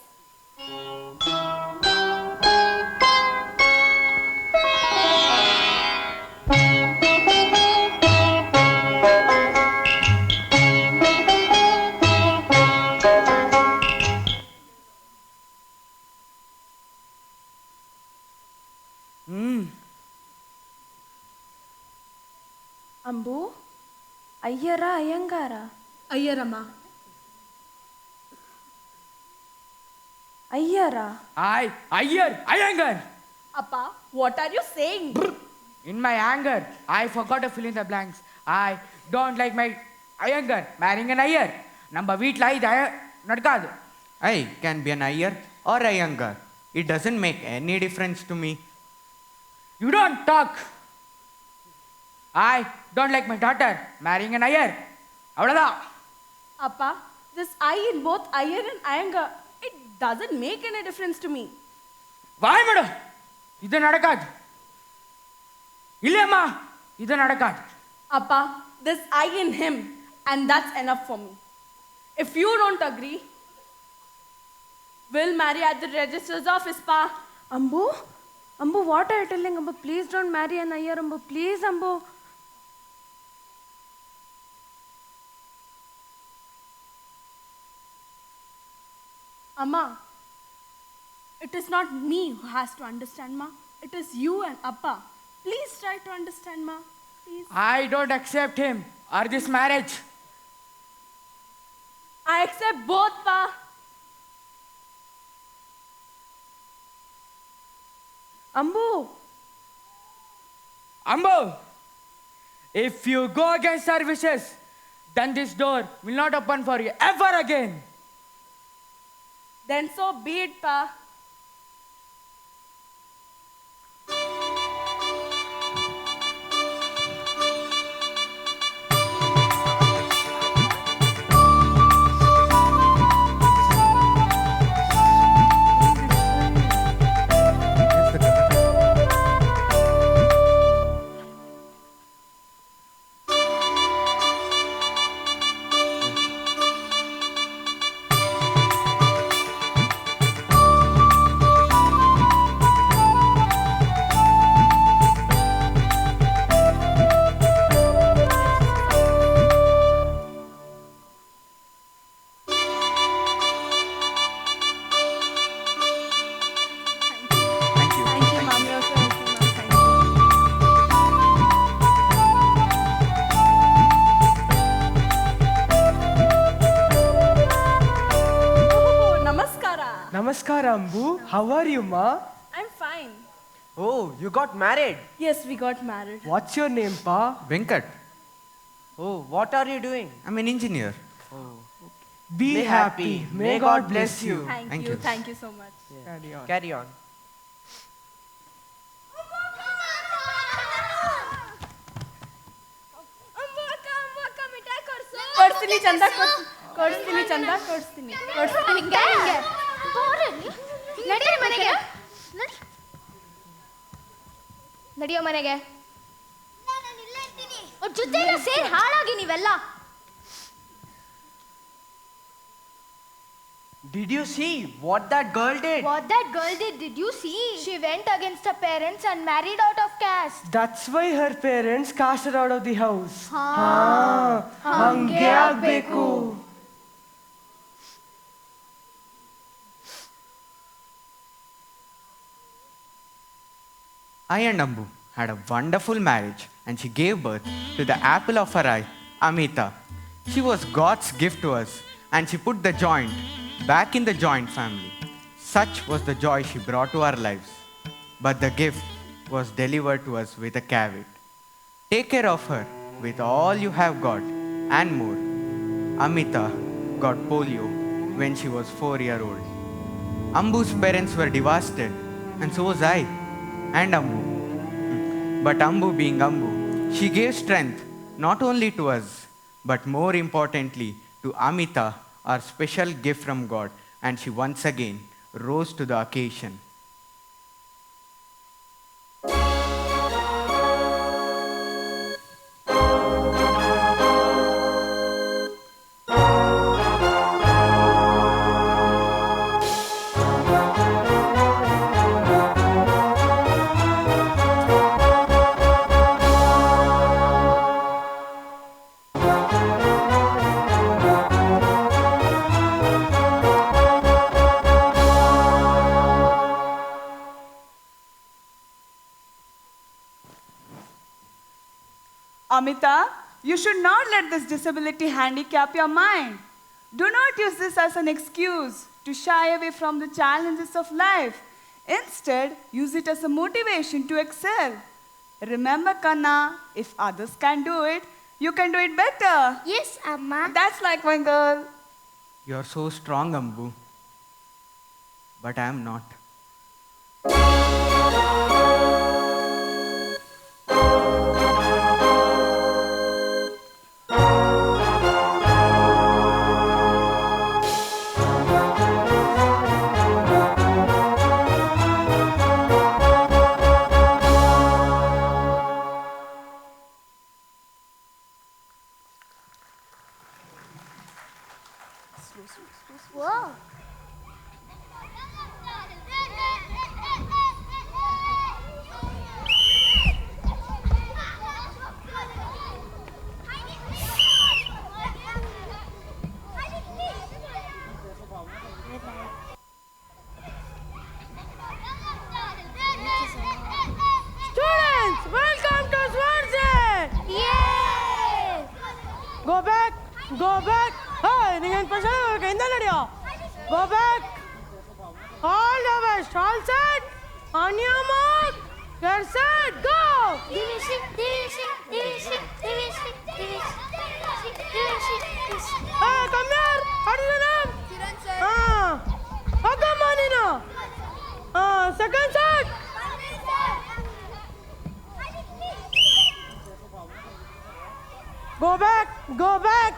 Ambu, Ayyara Ayangara? Ayyarama. Ayyara. Iyengar. Appa, what are you saying? In my anger, I forgot to fill in the blanks. I don't like my Iyengar marrying an Iyer. Number வீட்ல இது நடக்காது. I can be an Iyer or a younger. It doesn't make any difference to me. You don't talk. I don't like my daughter marrying an Iyer. அவ்வளவுதான். Appa, this I in both Iyer and Iyengar, it doesn't make any difference to me. Why madam. இது நடக்காது. இல்லையம்மா, இது நடக்காது. Appa, this I in him, and that's enough for me. If you don't agree, we'll marry at the registrar's office, Pa. Ambu? Ambu, what are you telling? Ambu, please don't marry an Iyer, Ambu. Please, Ambu. Amma, it is not me who has to understand, Ma. It is you and Appa. Please try to understand, Ma. Please. I don't accept him or this marriage. I accept both, Pa. Ambu. Ambu, if you go against our wishes, then this door will not open for you ever again. Then so be it, Pa. Namaskar, Ambu. How are you, Ma? I'm fine. Oh, you got married? Yes, we got married. What's your name, Pa? Venkat. Oh, what are you doing? I'm an engineer. Be happy. May God bless you. Thank you. Thank you so much. Carry on. Carry on. Personally, Chanda, ಕೊಡಿಸ್ತೀನಿ ಚಂದ ಕೊಡಿಸ್ತೀನಿ ಹಿಂಗೆ ನಡಿ ಮನೆಗೆ ನಡಿಯೋ ಮನೆಗೆ ಅವ್ರ ಜೊತೆ ಸೇರಿ ಹಾಳಾಗಿ ನೀವೆಲ್ಲ. Did you see what that girl did? What that girl did you see? She went against her parents and married out of caste. That's why her parents cast her out of the house. ಹಂಗೆ ಆಗ್ಬೇಕು. I and Ambu had a wonderful marriage and she gave birth to the apple of her eye, Amita. She was God's gift to us and she put the joint back in the joint family. Such was the joy she brought to our lives. But the gift was delivered to us with a caveat. Take care of her with all you have got and more. Amita got polio when she was 4 years old. Ambu's parents were devastated and so was I and Ambu. But Ambu being Ambu, she gave strength not only to us, but more importantly to Amita, our special gift from God, and she once again rose to the occasion. Amita, you should not let this disability handicap your mind. Do not use this as an excuse to shy away from the challenges of life. Instead, use it as a motivation to excel. Remember, Kanna, if others can do it, you can do it better. Yes, Amma. That's like my girl. You're so strong, Ambu. But I am not. Whoa. Students, welcome to Samved. Yay! Go back, go back. Hey, நீங்கள் பசங்க எந்த நடியா? Go back. All the best. All set. On your mark. Get set. Go. Hey, come here. What is your name? Kiran sir. How come on in? Second set. Go back, go back.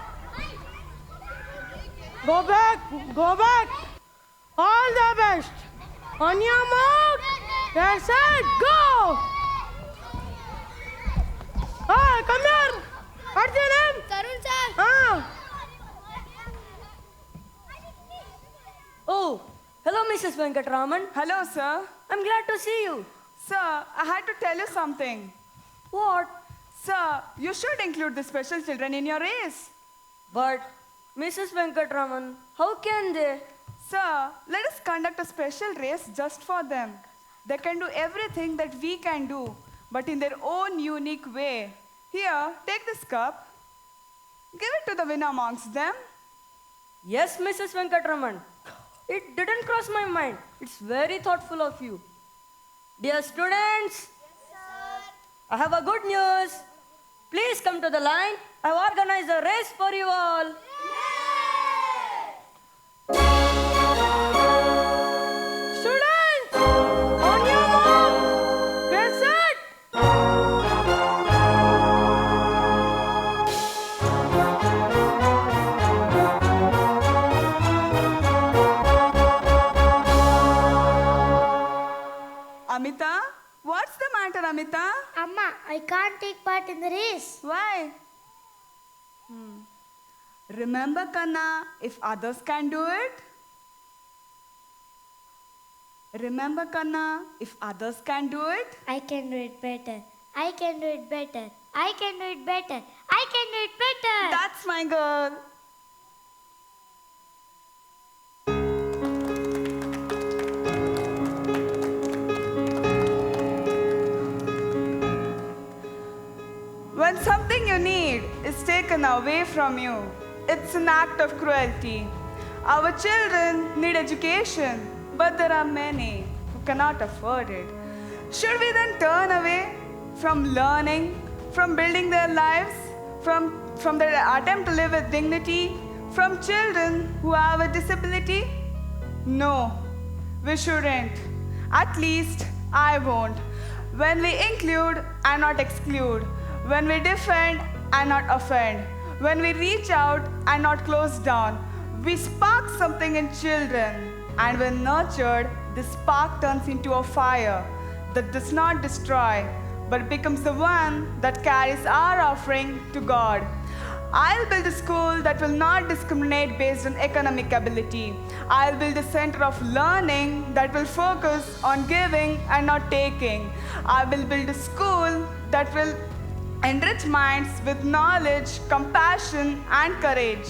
Go back, go back. All the best. On your mark. Get set, go. Hey, come here. What's your name? Karun sir. Oh, hello, Mrs. Venkatraman. Hello, sir. I'm glad to see you. Sir, I had to tell you something. What? Sir, you should include the special children in your race. But, Mrs. Venkatraman, how can they? Sir, let us conduct a special race just for them. They can do everything that we can do, but in their own unique way. Here, take this cup. Give it to the winner amongst them. Yes, Mrs. Venkatraman. It didn't cross my mind. It's very thoughtful of you. Dear students, I have a good news. Please come to the line. I've organized a race for you all. Students, on your mark, get set. Amita, what's the matter, Amita? Amma, I can't take part in the race. Why? Remember, Kanna, if others can do it? Remember, Kanna, if others can do it? I can do it better. I can do it better. I can do it better. I can do it better. That's my girl. When something you need is taken away from you, it's an act of cruelty. Our children need education, but there are many who cannot afford it. Should we then turn away from learning, from building their lives, from their attempt to live with dignity, from children who have a disability? No, we shouldn't. At least I won't. When we include and not exclude, when we defend and not offend, when we reach out and not close down, we spark something in children. And when nurtured, this spark turns into a fire that does not destroy, but becomes the one that carries our offering to God. I'll build a school that will not discriminate based on economic ability. I'll build a center of learning that will focus on giving and not taking. I will build a school that will enrich minds with knowledge, compassion, and courage.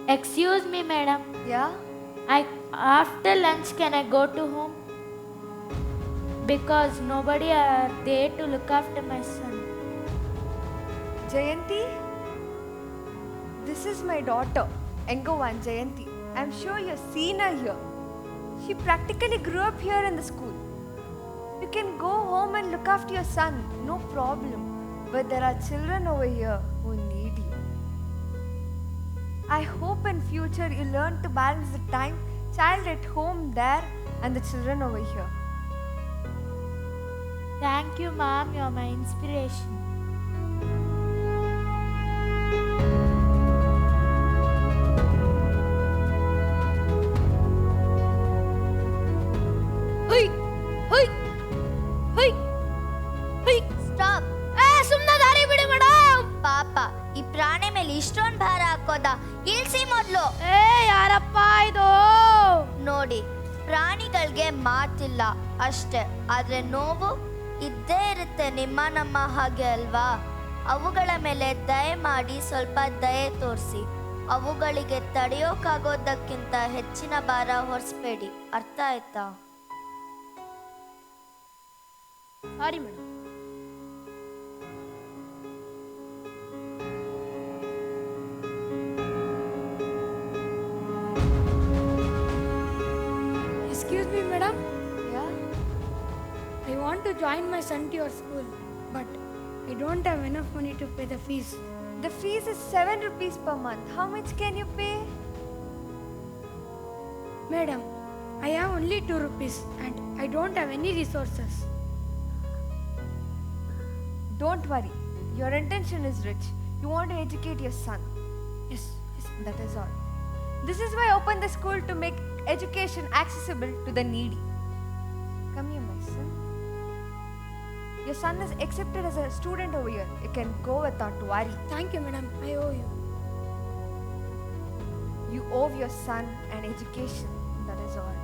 Excuse me, madam. Yeah? After lunch, can I go to home? Because nobody are there to look after my son. Jayanti, this is my daughter, younger one, Jayanti. I'm sure you've seen her here. She practically grew up here in the school. You can go home and look after your son, no problem. But there are children over here who need you. I hope in future you learn to balance the time, child at home there and the children over here. Thank you, Mom. You're my inspiration. Stop ಸುಮ್ಮನೆ ದಾರಿ ಬಿಡಿ madam ಪಾಪ ಈ ಪ್ರಾಣಿ ಮೇಲೆ ಇಷ್ಟೊಂದು ಭಾರ ಹಾಕೋದ ಇಳ್ಸಿ ಮೊದ್ಲು ಯಾರಪ್ಪ ಇದು ನೋಡಿ ಪ್ರಾಣಿಗಳಿಗೆ ಮಾತಿಲ್ಲ ಅಷ್ಟೇ ಆದ್ರೆ ನೋವು ಇದ್ದೇ ಇರುತ್ತೆ ನಿಮ್ಮ ನಮ್ಮ ಹಾಗೆ ಅಲ್ವಾ ಅವುಗಳ ಮೇಲೆ ದಯೆ ಮಾಡಿ ಸ್ವಲ್ಪ ದಯೆ ತೋರಿಸಿ ಅವುಗಳಿಗೆ ತಡೆಯೋಕ್ಕಾಗೋದಕ್ಕಿಂತ ಹೆಚ್ಚಿನ ಭಾರ ಹೊರಿಸ್ಬೇಡಿ ಅರ್ಥ ಆಯ್ತಾ sorry madam Excuse me, madam. Yeah? I want to join my son to your school, but I don't have enough money to pay the fees. The fees is 7 rupees per month. How much can you pay? Madam, I have only 2 rupees and I don't have any resources. Don't worry. Your intention is rich. You want to educate your son. Yes. That is all. This is why I opened the school to make education accessible to the needy. Come here, my son. Your son is accepted as a student over here. You can go without worry. Thank you, madam. I owe you. You owe your son an education. That is all.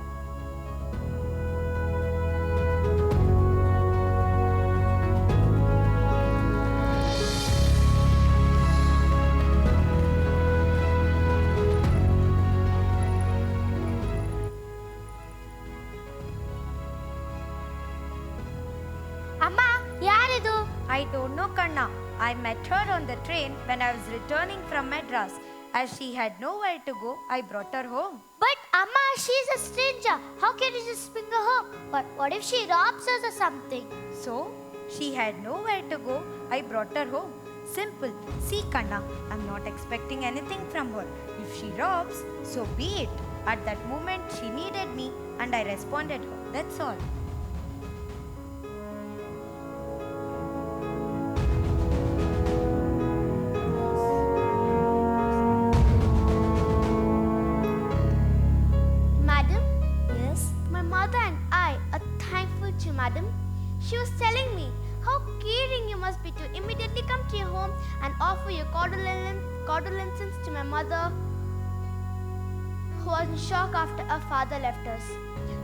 ಅಮ್ಮ ಯಾರಿದು I don't know, Kanna. I met her on the train when I was returning from Madras. As she had nowhere to go, I brought her home. But Amma, she's a stranger. How can you just bring her home? But what if she robs us or something? So, she had nowhere to go, I brought her home. Simple. See, Kanna, I'm not expecting anything from her. If she robs, so be it. At that moment, she needed me and and I responded her. That's all. Madam? Yes? My mother and I are thankful to you, madam. She was telling me how caring you must be to immediately come to your home and offer your condolences to my mother, who was in shock after her father left us.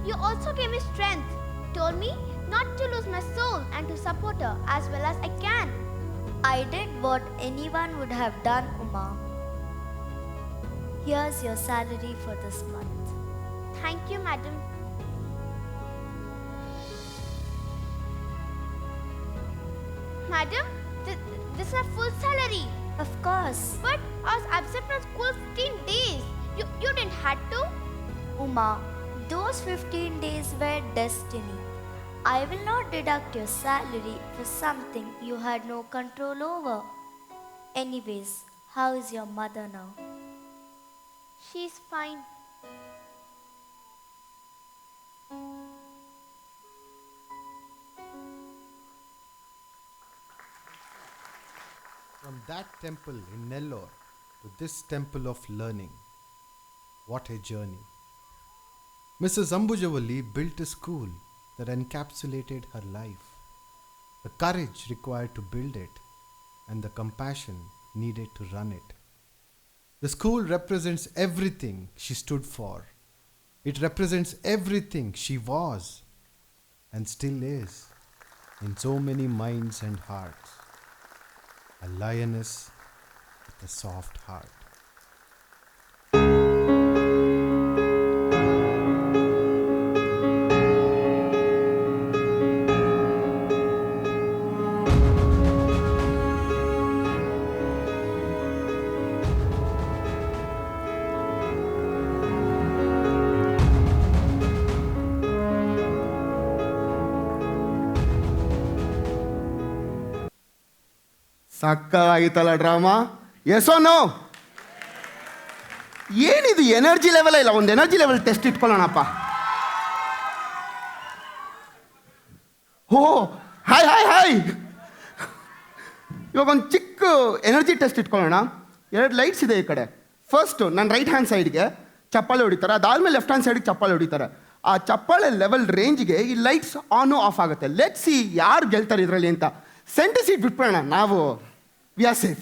You also gave me strength, told me not to lose my soul and to support her as well as I can. I did what anyone would have done, Uma. Here's your salary for this month. Thank you, madam. Madam, this is a full salary. Of course. But I was absent from school 15 days. You didn't have to. Uma, those 15 days were destiny. I will not deduct your salary for something you had no control over. Anyways, how is your mother now? She's fine. From that temple in Nellore to this temple of learning, what a journey. Mrs. Ambujavali built a school that encapsulated her life. The courage required to build it and the compassion needed to run it. The school represents everything she stood for. It represents everything she was and still is in so many minds and hearts. A lioness with a soft heart. ಸಕ್ಕತ್ತಾಗಿತ್ತಲ್ಲ drama? Yes or no? ಏನಿದು energy level ಇಲ್ಲ, ಒಂದು energy level test ಇಟ್ಕೊಳ್ಳೋಣಪ್ಪ. Oh hi hi hi. ಇವಾಗ ಒಂದು ಚಿಕ್ಕ energy test ಇಟ್ಕೊಳ್ಳೋಣ. 2 lights ಇದೆ ಈ ಕಡೆ. ಫಸ್ಟು ನನ್ನ ರೈಟ್ ಹ್ಯಾಂಡ್ ಸೈಡ್ಗೆ ಚಪ್ಪಾಳೆ ಹೊಡಿತಾರೆ, ಅದಾದಮೇಲೆ ಲೆಫ್ಟ್ ಹ್ಯಾಂಡ್ ಸೈಡ್ಗೆ ಚಪ್ಪಾಳೆ ಹೊಡಿತಾರೆ. ಆ ಚಪ್ಪಾಳೆ ಲೆವೆಲ್ ರೇಂಜ್ಗೆ ಈ ಲೈಟ್ಸ್ ಆನು ಆಫ್ ಆಗುತ್ತೆ. ಲೆಟ್ ಸಿ ಯಾರು ಗೆಲ್ತಾರೆ ಇದರಲ್ಲಿ ಅಂತ. ಸೆಂಟರ್ ಸೀಟ್ ಬಿಟ್ಬಿಡೋಣ, ನಾವು ವಿ ಆರ್ ಸೇಫ್.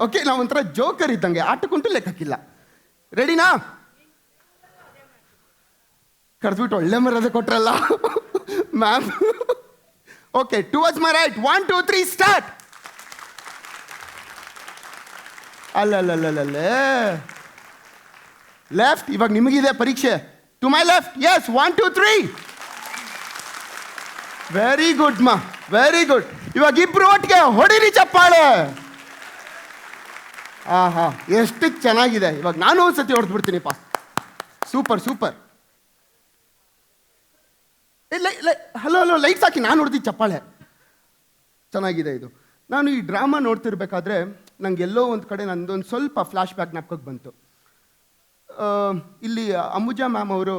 ಓಕೆ, ನಾವು ಒಂಥರ ಜೋಕರ್ ಇದ್ದಂಗೆ, ಆಟಕ್ಕಂತೂ ಲೆಕ್ಕಕ್ಕಿಲ್ಲ. ರೆಡಿನಾ? ಕರೆದ್ಬಿಟ್ಟು ಒಳ್ಳೆ ಮರ್ಯಾದೆ ಕೊಟ್ರಲ್ಲ ma'am. Okay, towards my right. 1 2 3 start. ಅಲ್ಲಲ್ಲಲ್ಲೇ ಲೆಫ್ಟ್. ಇವಾಗ ನಿಮಗಿದೆ ಪರೀಕ್ಷೆ. To my left. Yes, 1 2 3. Very good ಮಾ, ವೆರಿ ಗುಡ್. ಇವಾಗ ಇಬ್ರು ಒಟ್ಟಿಗೆ ಹೊಡಿರಿ ಚಪ್ಪಾಳೆ. ಆಹಾ, ಎಷ್ಟು ಚೆನ್ನಾಗಿದೆ. ಇವಾಗ ನಾನು ಒಂದ್ಸತಿ ಹೊಡೆದು ಬಿಡ್ತೀನಿಪ್ಪ. Super super. Hello hello, lights ಹಾಕಿ, ನಾನು ಹೊಡೆದಿ ಚಪ್ಪಾಳೆ. ಚೆನ್ನಾಗಿದೆ ಇದು. ನಾನು ಈ ಡ್ರಾಮಾ ನೋಡ್ತಿರ್ಬೇಕಾದ್ರೆ ನಂಗೆ ಎಲ್ಲೋ ಒಂದು ಕಡೆ ನಂದೊಂದು ಸ್ವಲ್ಪ ಫ್ಲ್ಯಾಶ್ ಬ್ಯಾಕ್ ಜ್ಞಾಪಕಕ್ಕೆ ಬಂತು. ಇಲ್ಲಿ ಅಂಬುಜಾ ಮ್ಯಾಮ್ ಅವರು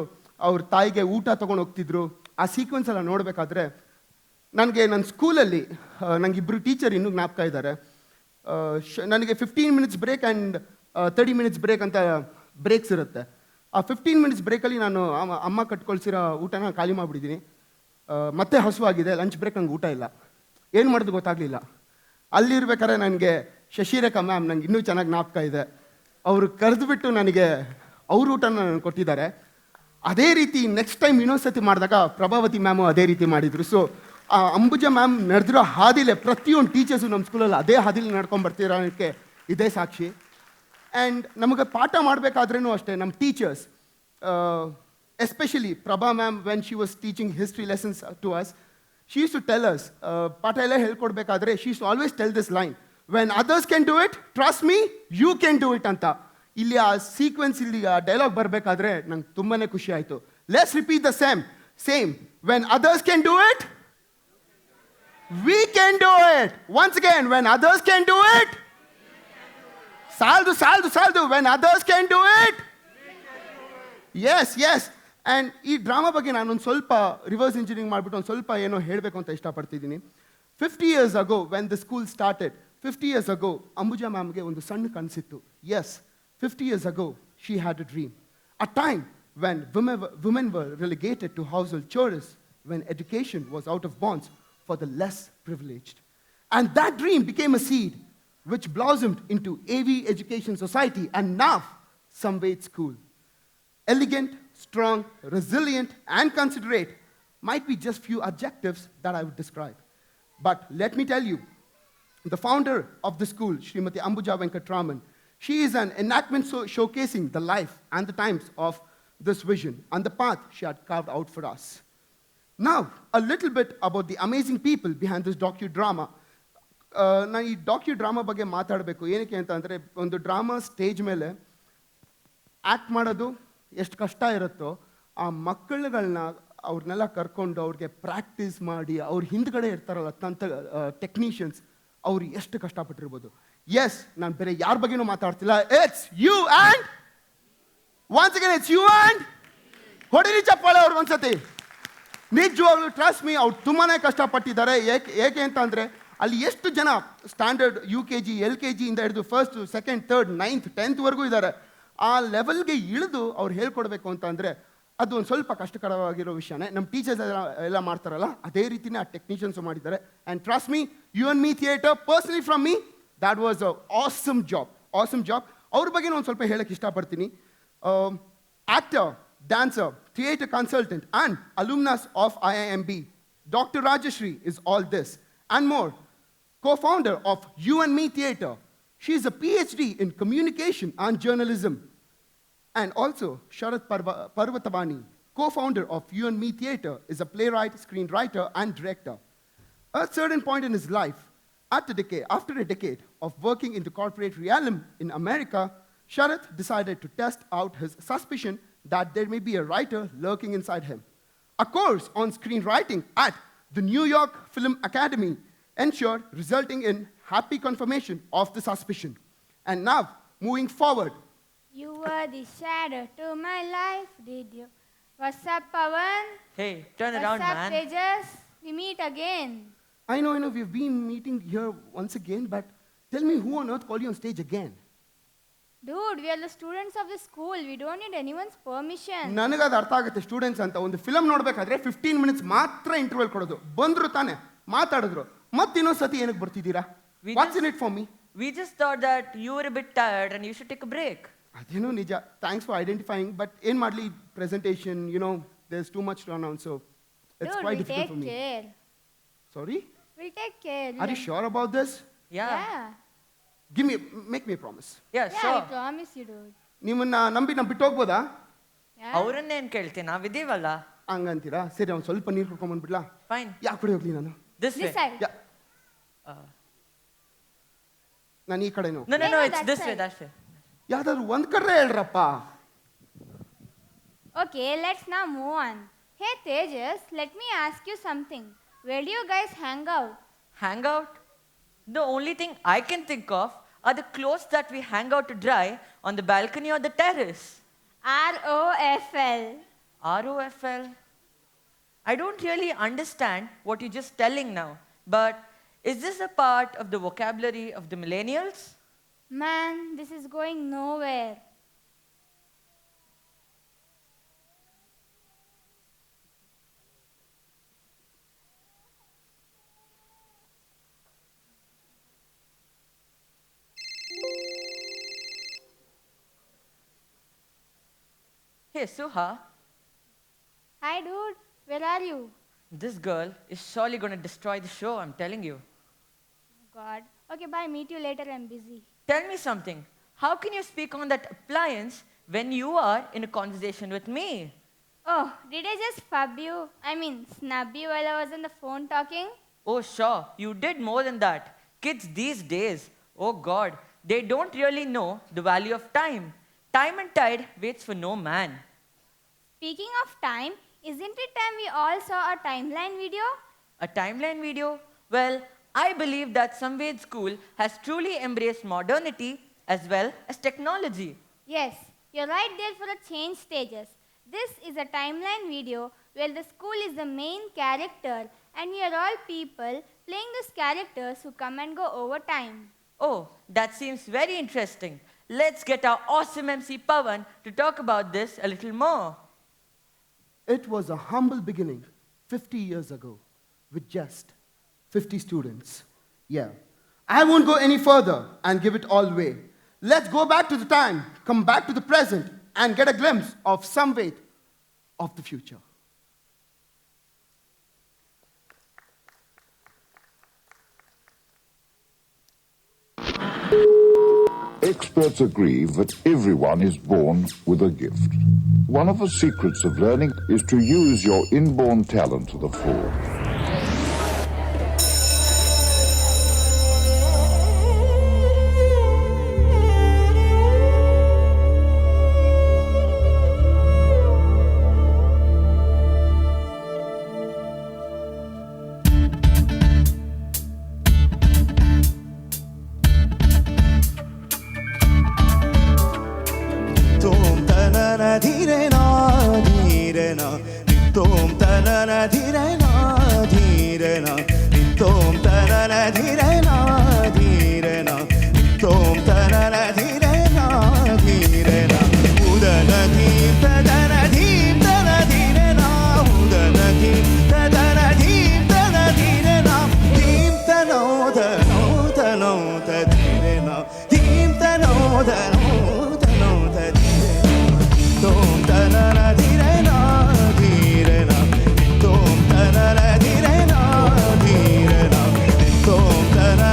ಅವ್ರ ತಾಯಿಗೆ ಊಟ ತೊಗೊಂಡು ಹೋಗ್ತಿದ್ರು. ಆ ಸೀಕ್ವೆನ್ಸ್ ಎಲ್ಲ ನೋಡಬೇಕಾದ್ರೆ ನನಗೆ ನನ್ನ ಸ್ಕೂಲಲ್ಲಿ ನನಗೆ ಇಬ್ಬರು ಟೀಚರ್ ಇನ್ನೂ ಜ್ಞಾಪಕ ಇದ್ದಾರೆ. ನನಗೆ 15 minutes break and 30 minutes break ಅಂತ ಬ್ರೇಕ್ಸ್ ಇರುತ್ತೆ. ಆ 15 ಮಿನಿಟ್ಸ್ ಬ್ರೇಕಲ್ಲಿ ನಾನು ಅಮ್ಮ ಕಟ್ಕೊಳ್ಸಿರೋ ಊಟನ ಖಾಲಿ ಮಾಡಿಬಿಟ್ಟಿದ್ದೀನಿ. ಮತ್ತೆ ಹಸುವಾಗಿದೆ, ಲಂಚ್ ಬ್ರೇಕ್ ನಂಗೆ ಊಟ ಇಲ್ಲ. ಏನು ಮಾಡೋದು ಗೊತ್ತಾಗಲಿಲ್ಲ. ಅಲ್ಲಿರ್ಬೇಕಾದ್ರೆ ನನಗೆ ಶಶಿರೇಖಾ ಮ್ಯಾಮ್ ನಂಗೆ ಇನ್ನೂ ಚೆನ್ನಾಗಿ ಜ್ಞಾಪಕ ಇದೆ. ಅವರು ಕರೆದುಬಿಟ್ಟು ನನಗೆ ಅವ್ರ ಊಟನ ನನಗೆ ಕೊಟ್ಟಿದ್ದಾರೆ. ಅದೇ ರೀತಿ ನೆಕ್ಸ್ಟ್ ಟೈಮ್ ಇನ್ನೊಂದು ಸತಿ ಮಾಡಿದಾಗ ಪ್ರಭಾವತಿ ಮ್ಯಾಮು ಅದೇ ರೀತಿ ಮಾಡಿದರು. ಸೊ ಅಂಬುಜಾ ಮ್ಯಾಮ್ ನಡೆದಿರೋ ಹಾದಿಲೇ ಪ್ರತಿಯೊಂದು ಟೀಚರ್ಸು ನಮ್ಮ ಸ್ಕೂಲಲ್ಲಿ ಅದೇ ಹಾದಿಲಿ ನಡ್ಕೊಂಡು ಬರ್ತಿರೋಕ್ಕೆ ಇದೇ ಸಾಕ್ಷಿ. ಆ್ಯಂಡ್ ನಮಗೆ ಪಾಠ ಮಾಡಬೇಕಾದ್ರೂ ಅಷ್ಟೇ, ನಮ್ಮ teachers especially Prabha ma'am, when she was teaching history lessons to us, she use to tell us, ಪಾಠ ಎಲ್ಲ ಹೇಳ್ಕೊಡ್ಬೇಕಾದ್ರೆ she use always tell this line, when others can do it, trust me, you can do it ಅಂತ. ಇಲ್ಲಿ ಆ sequence, ಇಲ್ಲಿ ಆ dialogue ಬರಬೇಕಾದ್ರೆ ನಂಗೆ ತುಂಬಾ ಖುಷಿ ಆಯಿತು. Let's repeat the same. When others can do it, we can do it. Once again, when others can do it, saldu. When others can do it, yes. And ಈ ಡ್ರಾಮಾ ಬಗ್ಗೆ ನಾನೊಂದು ಸ್ವಲ್ಪ ರಿವರ್ಸ್ ಇಂಜಿನಿಯರಿಂಗ್ ಮಾಡಿಬಿಟ್ಟು ಒಂದು ಸ್ವಲ್ಪ ಏನೋ ಹೇಳಬೇಕು ಅಂತ ಇಷ್ಟಪಡ್ತಿದ್ದೀನಿ. 50 years ago, when the school started, 50 years ago, Ambuja ಮ್ಯಾಮ್ಗೆ ಒಂದು ಸಣ್ಣ ಕನಸಿತ್ತು. Yes, 50 years ago, she had a dream. A time when women were relegated to household chores, when education was out of bounds for the less privileged. And that dream became a seed which blossomed into AV Education Society and now Samved School. Elegant, strong, resilient, and considerate might be just few adjectives that I would describe. But let me tell you, the founder of the school, Srimati Ambuja Venkatraman, she is an enactment showcasing the life and the times of this vision and the path she had carved out for us. Now, a little bit about the amazing people behind this docudrama. ನಾನು ಈ ಡಾಕ್ಯುಡ್ರಾಮಾ ಬಗ್ಗೆ ಮಾತಾಡಬೇಕು. ಏನಕ್ಕೆ ಅಂತ ಅಂದರೆ, ಒಂದು drama stage ಮೇಲೆ act ಮಾಡೋದು ಎಷ್ಟು ಕಷ್ಟ ಇರುತ್ತೋ, ಆ ಮಕ್ಕಳುಗಳನ್ನ ಅವ್ರನ್ನೆಲ್ಲ ಕರ್ಕೊಂಡು ಅವ್ರಿಗೆ ಪ್ರಾಕ್ಟೀಸ್ ಮಾಡಿ ಅವ್ರ ಹಿಂದ್ಗಡೆ ಇರ್ತಾರಲ್ಲ ಟೆಕ್ನಿಷಿಯನ್ಸ್, ಅವ್ರು ಎಷ್ಟು ಕಷ್ಟಪಟ್ಟಿರ್ಬೋದು. ಎಸ್, ನಾನು ಬೇರೆ ಯಾರ ಬಗ್ಗೆನೂ ಮಾತಾಡ್ತಿಲ್ಲ. It's you and once again it's you and ಹೊಡಿರಿ ಚಪ್ಪಾಳೆ ಅವ್ರಿಗೆ ಒಂದ್ಸತಿ. ನಿಜವಾಗ್ಲೂ ಟ್ರಸ್ಟ್ ಮೀ, ಅವ್ರು ತುಂಬಾ ಕಷ್ಟಪಟ್ಟಿದ್ದಾರೆ. ಏಕೆ ಅಂತ ಅಂದರೆ, ಅಲ್ಲಿ ಎಷ್ಟು ಜನ ಸ್ಟ್ಯಾಂಡರ್ಡ್ UKG LKG ಇಂದ ಹಿಡಿದು 1st, 2nd, 3rd, 9th, 10th ಇದ್ದಾರೆ. ಆ ಲೆವೆಲ್ಗೆ ಇಳಿದು ಅವ್ರು ಹೇಳ್ಕೊಡ್ಬೇಕು ಅಂತ ಅಂದರೆ ಅದು ಒಂದು ಸ್ವಲ್ಪ ಕಷ್ಟಕರವಾಗಿರೋ ವಿಷಯನೇ. ನಮ್ಮ ಟೀಚರ್ಸ್ ಎಲ್ಲ ಮಾಡ್ತಾರಲ್ಲ, ಅದೇ ರೀತಿನೇ ಆ ಟೆಕ್ನಿಷಿಯನ್ಸು ಮಾಡಿದ್ದಾರೆ. And trust me, you and me theatre, personally from me, that was a awesome job. ಅವ್ರ ಬಗ್ಗೆ ನಾನು ಒಂದು ಸ್ವಲ್ಪ ಹೇಳಕ್ಕೆ ಇಷ್ಟಪಡ್ತೀನಿ. Actor, dancer, theatre consultant, and alumnus of IIMB, Dr. Rajashri is all this and more. Co-founder of You and Me Theatre. She is a PhD in communication and journalism. And also, Sharat Parvatavani, co-founder of You and Me Theatre, is a playwright, screenwriter, and director. At a certain point in his life, after a decade of working in the corporate realm in America, Sharat decided to test out his suspicion that there may be a writer lurking inside him. A course on screenwriting at the New York Film Academy ensured, resulting in happy confirmation of the suspicion. And now, moving forward. You were the shadow to my life, did you? What's up, Pawan? Hey, turn around, What's up, man. Tejas? We meet again. I know, we've been meeting here once again, but tell me, who on earth called you on stage again? Dude, we are the students of the school. We don't need anyone's permission. ನನಗದು ಅರ್ಥ ಆಗುತ್ತೆ. Students ಅಂತ ಒಂದು film ನೋಡಬೇಕಾದ್ರೆ 15 minutes ಮಾತ್ರ interval ಕೊಡೋದು. ಬಂದ್ರು ತಾನೆ, ಮಾತಾಡಿದ್ರು, ಮತ್ತೆ ಇನ್ನೊಂದು ಸತಿ ಏನಕ್ಕೆ ಬರ್ತಿದ್ದೀರಾ? What's in it for me? We just thought that you were a bit tired and you should take a break. ಅದೇನೋ ನಿಜ. Thanks for identifying. ಬಟ್ ಏನು ಮಾಡಲಿ, presentation, there's too much to announce, so it's Dude, quite we'll difficult for take me. care. Sorry? We'll take care. Are you sure about this? Yeah. Make me a promise. Yeah, Yeah, sure. I promise you, dude. ನಿಮ್ಮನ್ನ ನಂಬಿ ನಾನು ಬಿಟ್ಟು ಹೋಗ್ಬೋದಾ? ಅವರನ್ನೇನು ಕೇಳ್ತೀನಿ, ನಾವಿದ್ದೀವಲ್ಲ. ಹಂಗಂತೀರಾ? ಸರಿ, ಅವ್ನು ಸ್ವಲ್ಪ ನೀರು ಕುಡ್ಕೊಂಡ್ಬಂದ್ಬಿಡ್ಲಾ? Fine. ಯಾಕೆ ಕಡೆ ಹೋಗ್ಲಿ ನಾನು? This way. ನಾನು ಈ ಕಡೆನೋ? No, it's this way, that way. ಯಾವ್ದಾದ್ರು ಒಂದ್ ಕಡೆ ಹೇಳ್ರಪ್ಪ. Okay, let's now move on. Hey, Tejas, let me ask you something. Where do you guys hang out? Hang out? The only thing I can think of are the clothes that we hang out to dry on the balcony or the terrace. ROFL. ROFL? I don't really understand what you're just telling now, but is this a part of the vocabulary of the millennials? Man, this is going nowhere. Hey, Suha, Hi, dude. Where are you? this girl is surely going to destroy the show, I'm telling you. God. Okay, bye. Meet you later. I'm busy. Tell me something. How can you speak on that appliance when you are in a conversation with me? Oh, did I just fub you? I mean, snub you while I was on the phone talking? Oh, sure, you did more than that. Kids these days, oh God, they don't really know the value of time. Time and tide waits for no man. Speaking of time, isn't it time we all saw a timeline video? A timeline video? Well, I believe that Samved School has truly embraced modernity as well as technology. Yes, you're right there for the change stages. This is a timeline video where the school is the main character and we are all people playing those characters who come and go over time. Oh, that seems very interesting. Let's get our awesome MC Pawan to talk about this a little more. It was a humble beginning 50 years ago with just 50 students. Yeah. I won't go any further and give it all away. Let's go back to the time, come back to the present, and get a glimpse of Samved of the future. Experts agree that everyone is born with a gift. One of the secrets of learning is to use your inborn talent to the full.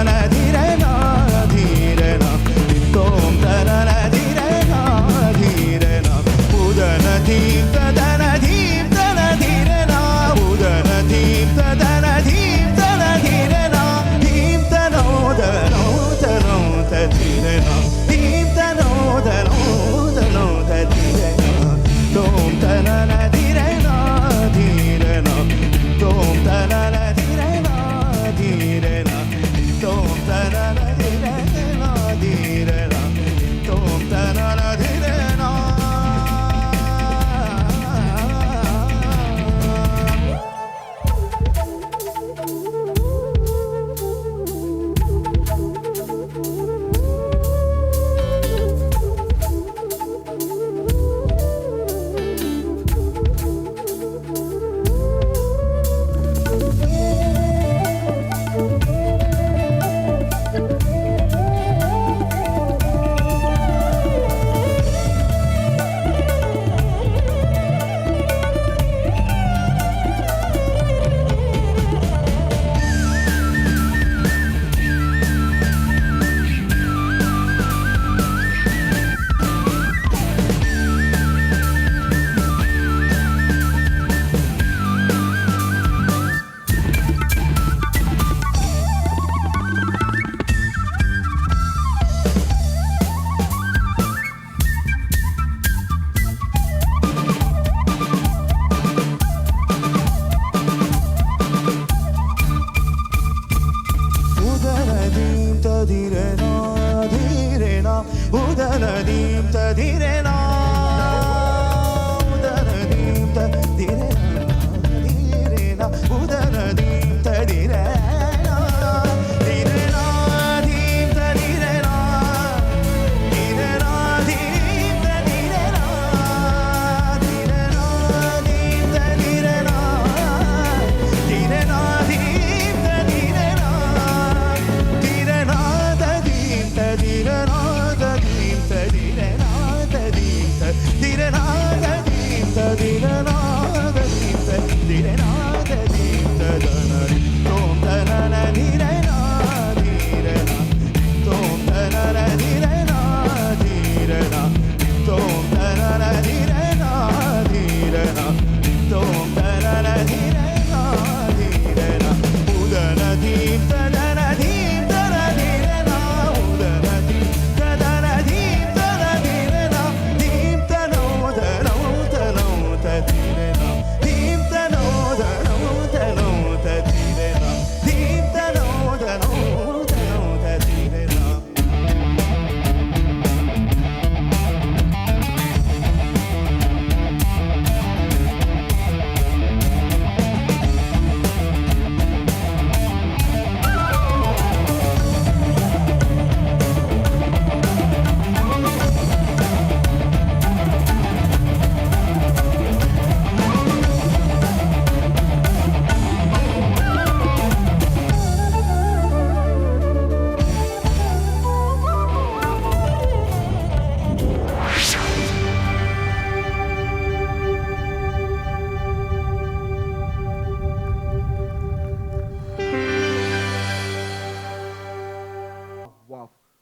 Na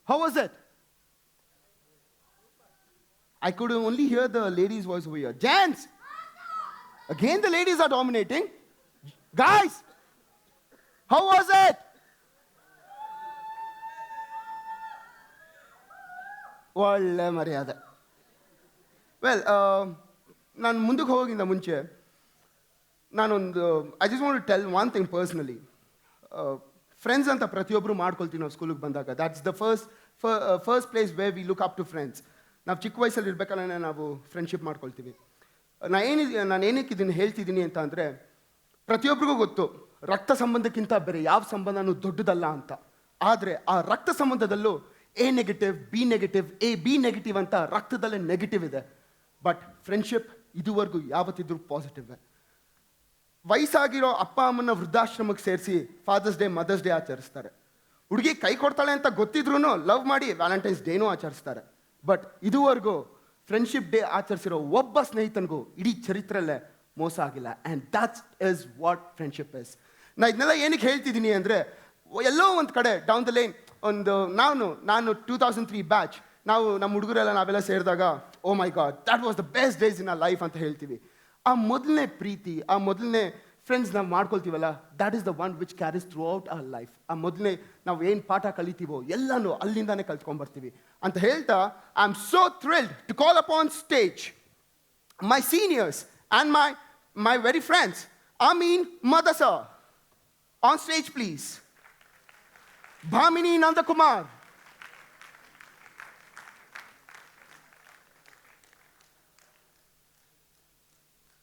How was it? I could only hear the lady's voice over here. Gents! Again, the ladies are dominating. Guys! How was it? ಒಳ್ಳೆ ಮರ್ಯಾದೆ. Well, ನಾನು ಮುಂದಕ್ಕೆ ಹೋಗೋಕ್ಕಿಂತ ಮುಂಚೆ ನಾನೊಂದು I just want to tell one thing personally. Friends ಅಂತ ಪ್ರತಿಯೊಬ್ಬರು ಮಾಡ್ಕೊಳ್ತೀವಿ ನಾವು ಸ್ಕೂಲಿಗೆ ಬಂದಾಗ. That's the first place way we look up to friends. ನಾವು ಚಿಕ್ಕ ವಯಸ್ಸಲ್ಲಿ ಇರ್ಬೇಕಾದ್ರೆ ನಾವು ಫ್ರೆಂಡ್ಶಿಪ್ ಮಾಡ್ಕೊಳ್ತೀವಿ. ನಾನು ಏನಕ್ಕೆ ಇದನ್ನು ಹೇಳ್ತಿದ್ದೀನಿ ಅಂತ ಅಂದರೆ, ಪ್ರತಿಯೊಬ್ಬರಿಗೂ ಗೊತ್ತು ರಕ್ತ ಸಂಬಂಧಕ್ಕಿಂತ ಬೇರೆ ಯಾವ ಸಂಬಂಧನೂ ದೊಡ್ಡದಲ್ಲ ಅಂತ. ಆದರೆ ಆ ರಕ್ತ ಸಂಬಂಧದಲ್ಲೂ A negative, B negative, B negative ಅಂತ ರಕ್ತದಲ್ಲೇ ನೆಗೆಟಿವ್ ಇದೆ. ಬಟ್ ಫ್ರೆಂಡ್ಶಿಪ್ ಇದುವರೆಗೂ ಯಾವತ್ತಿದ್ರೂ ಪಾಸಿಟಿವ್. ವಯಸ್ಸಾಗಿರೋ ಅಪ್ಪ ಅಮ್ಮನ ವೃದ್ಧಾಶ್ರಮಕ್ಕೆ ಸೇರಿಸಿ ಫಾದರ್ಸ್ ಡೇ, ಮದರ್ಸ್ ಡೇ ಆಚರಿಸ್ತಾರೆ. ಹುಡುಗಿ ಕೈ ಕೊಡ್ತಾಳೆ ಅಂತ ಗೊತ್ತಿದ್ರೂ ಲವ್ ಮಾಡಿ ವ್ಯಾಲೆಂಟೈನ್ಸ್ ಡೇನೂ ಆಚರಿಸ್ತಾರೆ. ಬಟ್ ಇದುವರೆಗೂ ಫ್ರೆಂಡ್ಶಿಪ್ ಡೇ ಆಚರಿಸಿರೋ ಒಬ್ಬ ಸ್ನೇಹಿತನಿಗೂ ಇಡೀ ಚರಿತ್ರೆಯಲ್ಲೇ ಮೋಸ ಆಗಿಲ್ಲ. And that is what friendship is. ನಾನು ಇದನ್ನೆಲ್ಲ ಏನಕ್ಕೆ ಹೇಳ್ತಿದ್ದೀನಿ ಅಂದರೆ, ಎಲ್ಲೋ ಒಂದು ಕಡೆ ಡೌನ್ ದ ಲೈನ್ ನಾನು 2003 ಬ್ಯಾಚ್, ನಮ್ಮ ಹುಡುಗರೆಲ್ಲ ನಾವೆಲ್ಲ ಸೇರಿದಾಗ oh my God, that was the best days in a life ಅಂತ ಹೇಳ್ತೀವಿ. ಆ ಮೊದಲನೇ ಪ್ರೀತಿ, ಆ ಮೊದಲನೇ ಫ್ರೆಂಡ್ಸ್ ನಾವು ಮಾಡ್ಕೊಳ್ತೀವಲ್ಲ, that is the one which carries throughout our life. ಆ ಮೊದಲನೇ ನಾವು ಏನು ಪಾಠ ಕಲಿತೀವೋ ಎಲ್ಲನೂ ಅಲ್ಲಿಂದಾನೇ ಕಲ್ತ್ಕೊಂಡ್ಬರ್ತೀವಿ ಅಂತ ಹೇಳ್ತಾ, I am so thrilled to call up on stage my seniors and my very friends. Amin Madasa. On stage, please. Bhamini Nandakumar.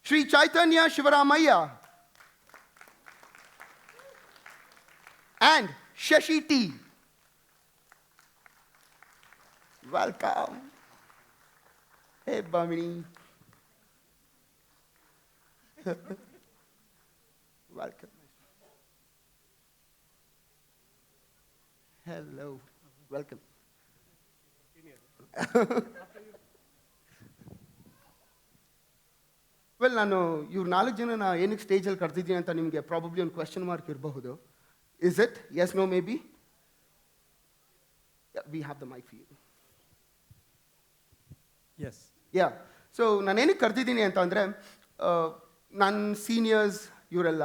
Shri Chaitanya Shivaramaya. And Shashi T. Welcome. Hey, Bhamini. Welcome. Hello. Welcome. Well, ನಾನು ಇವ್ರು 4 ಜನನ ಏನಕ್ಕೆ ಸ್ಟೇಜಲ್ಲಿ ಕರೆದಿದ್ದೀನಿ ಅಂತ ನಿಮಗೆ probably ಒಂದು question mark ಇರಬಹುದು. Is it yes, no, maybe? We have the mic for you. Yes. Yeah. So ನಾನು ಏನಕ್ಕೆ ಕರೆದಿದ್ದೀನಿ ಅಂತ ಅಂದರೆ, ನನ್ನ ಸೀನಿಯರ್ಸ್ ಇವರೆಲ್ಲ.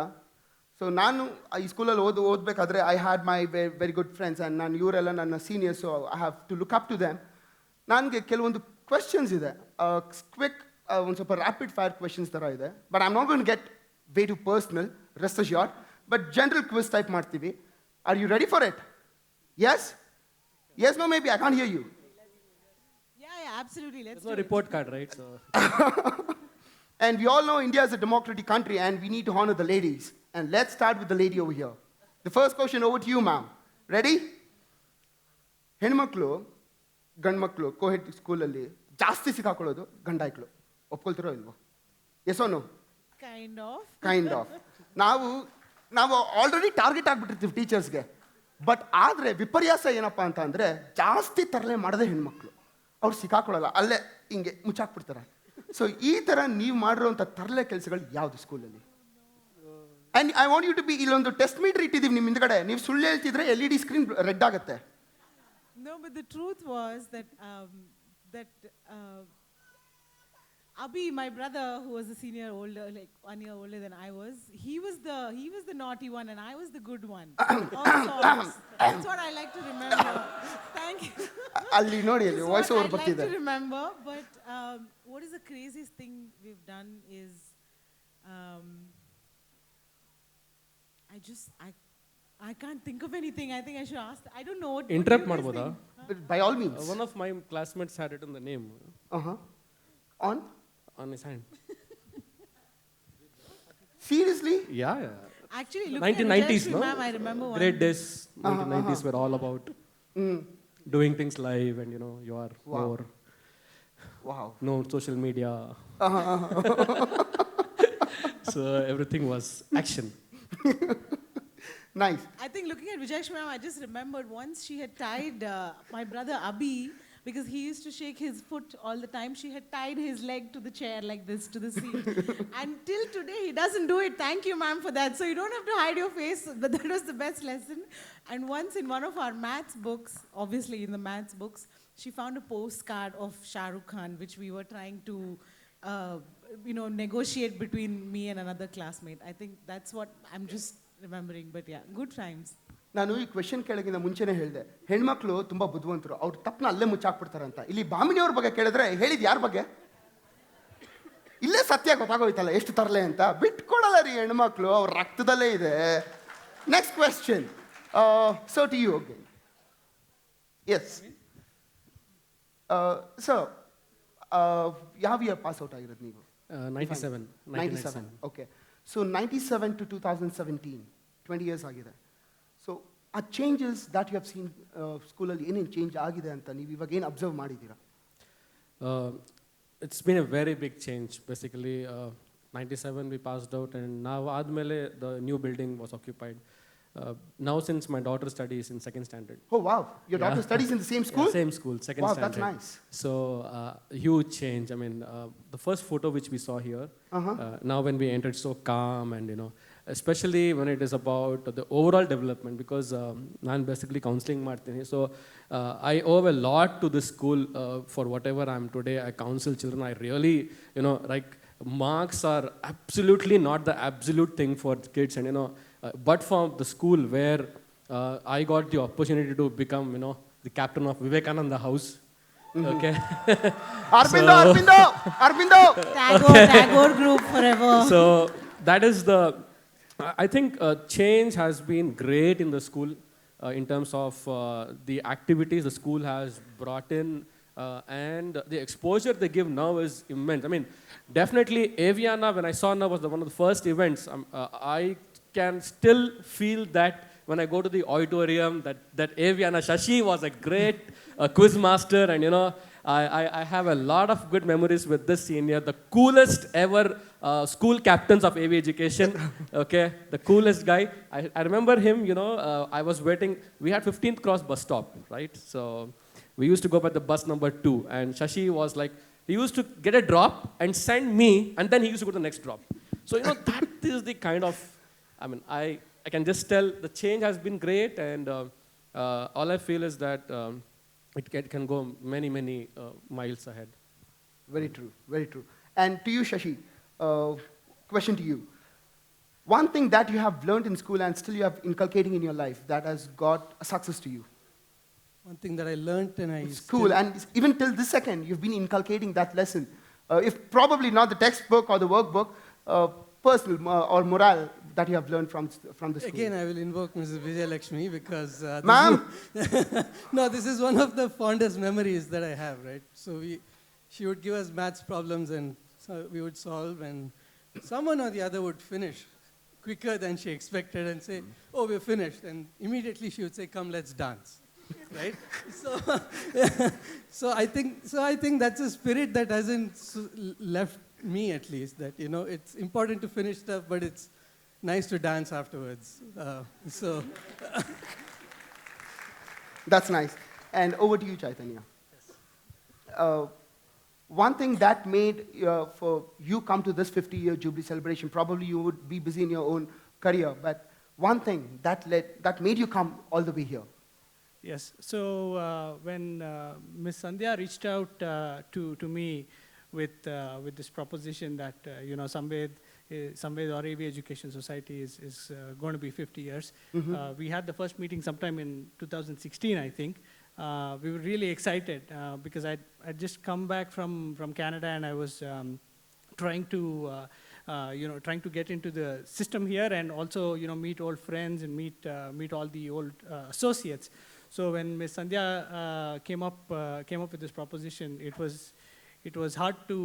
ಸೊ ನಾನು ಈ ಸ್ಕೂಲಲ್ಲಿ ಓದಬೇಕಾದ್ರೆ I had my very good friends and ಇವರೆಲ್ಲ ನನ್ನ seniors. So I have to look up to them. ನನಗೆ ಕೆಲವೊಂದು ಕ್ವೆಶ್ಚನ್ಸ್ ಇದೆ, ಕ್ವಿಕ್, ಒಂದು ಸ್ವಲ್ಪ ರ್ಯಾಪಿಡ್ ಫೈರ್ ಕ್ವೆಶನ್ಸ್ ಥರ ಇದೆ. But I am not gonna get way too personal, rest assured. But general quiz type ಮಾಡ್ತೀವಿ. Are you ready for it? Yes? Yes, no, maybe? I can't hear you. Yeah, absolutely. Let's do it. Report card, right? So. And we all know India is a democratic country and we need to honor the ladies. And let's start with the lady over here. The first question over to you, ma'am. Ready? ಹೆಣ್ಮಕ್ಳು ಗಂಡ್ಮಕ್ಳು ಕೋಹೆಡ್ ಸ್ಕೂಲಲ್ಲಿ ಜಾಸ್ತಿ ಸಿಕ್ಕಾಕೊಳ್ಳೋದು ಗಂಡಾಯ್ಕಳು. ಒಪ್ಕೊಳ್ತಿರೋ ಇಲ್ವೋ? Yes no? Kind of. ನಾವು already target ಆಗಿಬಿಟ್ಟಿರ್ತೀವಿ ಟೀಚರ್ಸ್ಗೆ. ಬಟ್ ಆದರೆ ವಿಪರ್ಯಾಸ ಏನಪ್ಪ ಅಂತ ಅಂದರೆ, ಜಾಸ್ತಿ ತರಲೆ ಮಾಡದೆ ಹೆಣ್ಮಕ್ಳು. ಅವ್ರು ಸಿಕ್ಕಾಕೊಳ್ಳಲ್ಲ, ಅಲ್ಲೇ ಹಿಂಗೆ ಮುಚ್ಚಾಕ್ಬಿಡ್ತಾರೆ. ಸೊ ಈ ಥರ ನೀವು ಮಾಡಿರೋಂಥ ತರಲೆ ಕೆಲಸಗಳು ಯಾವುದು ಸ್ಕೂಲಲ್ಲಿ? And I want you to be, ಇಲ್ಲೊಂದು ಟೆಸ್ಟ್ ಮೀಟರ್ ಇಟ್ಟಿದ್ದೀವಿ ನಿಮ್ಮ ಹಿಂದ್ಗಡೆ. ನೀವು ಸುಳ್ಳು ಹೇಳ್ತಿದ್ರೆ LED ಸ್ಕ್ರೀನ್ ರೆಡ್ ಆಗುತ್ತೆ. No, but the truth was that Abhi, my brother, who was a senior older, like 1 year older than I was, he was the naughty one and I was the good one. That's what I like to remember. Thank you. Ali nodi ali voice over bartide. I like to remember, but what is the craziest thing we've done is I can't think of anything. I think I should ask. I don't know. Interrupt ಮಾಡ್ಬೋದಾ? By all means. One of my classmates had it in the name. On his hand. Seriously? Yeah. Actually, look 1990s, at no? ma'am, I remember one. Great days. 1990s were all about doing things live, and you are more. Wow. No social media. So everything was action. Nice. I think looking at Vijaysh ma'am, I just remembered once she had tied my brother Abhi because he used to shake his foot all the time. She had tied his leg to the chair like this, to the seat. And till today, he doesn't do it. Thank you, ma'am, for that. So you don't have to hide your face, but that was the best lesson. And once in one of our maths books, obviously in the maths books, she found a postcard of Shah Rukh Khan, which we were trying to negotiate between me and another classmate. I think that's what I'm just remembering, but yeah, good times. ನಾನು ಈ question ಕೇಳೋಕ್ಕಿಂತ ಮುಂಚೆನೇ ಹೇಳಿದೆ, ಹೆಣ್ಮಕ್ಳು ತುಂಬ ಬುದ್ಧಿವಂತರು, ಅವ್ರ ತಪ್ಪನ್ನ ಅಲ್ಲೇ ಮುಚ್ಚಾಕ್ಬಿಡ್ತಾರಂತ. ಇಲ್ಲಿ ಭಾಮಿನಿಯವ್ರ ಬಗ್ಗೆ ಕೇಳಿದ್ರೆ ಹೇಳಿದ್ ಯಾರ ಬಗ್ಗೆ? ಇಲ್ಲೇ ಸತ್ಯ ಗೊತ್ತಾಗೋಯ್ತಲ್ಲ ಎಷ್ಟು ತರಲೆ ಅಂತ. ಬಿಟ್ಕೊಡಲ್ಲ ರೀ ಹೆಣ್ಮಕ್ಳು, ಅವ್ರ ರಕ್ತದಲ್ಲೇ ಇದೆ. Next question, so to you again. Yes sir, ಯಾವ ಇಯರ್ ಪಾಸ್ ಔಟ್ ಆಗಿರೋದು ನೀವು? 97. ಓಕೆ. ಸೊ 97 to 2017, 20 years ಆಗಿದೆ. ಸೊ ಆ changes that you have seen ಸ್ಕೂಲಲ್ಲಿ ಏನೇನು ಚೇಂಜ್ ಆಗಿದೆ ಅಂತ ನೀವು ಇವಾಗ ಏನು ಅಬ್ಸರ್ವ್ ಮಾಡಿದ್ದೀರಾ? It's been a very big change. Basically, 97 we passed out, and now ಆದಮೇಲೆ the new building was occupied. Now since my daughter studies in 2nd standard. Oh wow, your daughter studies in the same school? Yeah, same school, 2nd wow, standard. That's nice. So huge change. I mean, the first photo which we saw here, now when we entered, so calm, and especially when it is about the overall development, because I'm basically counseling martini. So I owe a lot to this school for whatever I'm today. I counsel children. I really, like, marks are absolutely not the absolute thing for kids, and but for the school where I got the opportunity to become, the captain of Vivekananda House. Okay. Arvindo. Tagore group forever. So that is I think change has been great in the school in terms of the activities the school has brought in, and the exposure they give now is immense. I mean, definitely Aviana, when I saw now, was one of the first events. I can still feel that when I go to the auditorium, that Aviana Shashi was a great quiz master, and I have a lot of good memories with this senior, the coolest ever school captains of AV education. Okay, the coolest guy. I remember him. I was waiting. We had 15th Cross bus stop, right? So we used to go by the bus number 2, and Shashi was like, he used to get a drop and send me, and then he used to go to the next drop. So that is the kind of, I mean, I can just tell the change has been great, and all I feel is that it can go many miles ahead. Very true, very true. And to you, Shashi, question to you. One thing that you have learned in school and still you have inculcating in your life that has got a success to you? One thing that I learned and school, and even till this second, you've been inculcating that lesson. If probably not the textbook or the workbook, personal or morale that you have learned from the school. Again, I will invoke Mrs. Vijay Lakshmi because... Ma'am! No, this is one of the fondest memories that I have, right? So she would give us maths problems, and so we would solve, and someone or the other would finish quicker than she expected and say, oh, we're finished. And immediately she would say, come, let's dance. Right? So I think that's a spirit that hasn't left me, at least, that it's important to finish stuff, but it's nice to dance afterwards. That's nice. And over to you, Chaitanya. Yes. One thing that made for you come to this 50-year Jubilee celebration, probably you would be busy in your own career, but one thing that made you come all the way here. Yes. So when Ms. Sandhya reached out to me with this proposition that Samved or AV Education Society is going to be 50 years, we had the first meeting sometime in 2016, I think. We were really excited because I'd just come back from Canada, and I was trying to get into the system here, and also meet old friends and meet all the old associates. So when Ms. Sandhya came up with this proposition, it was hard to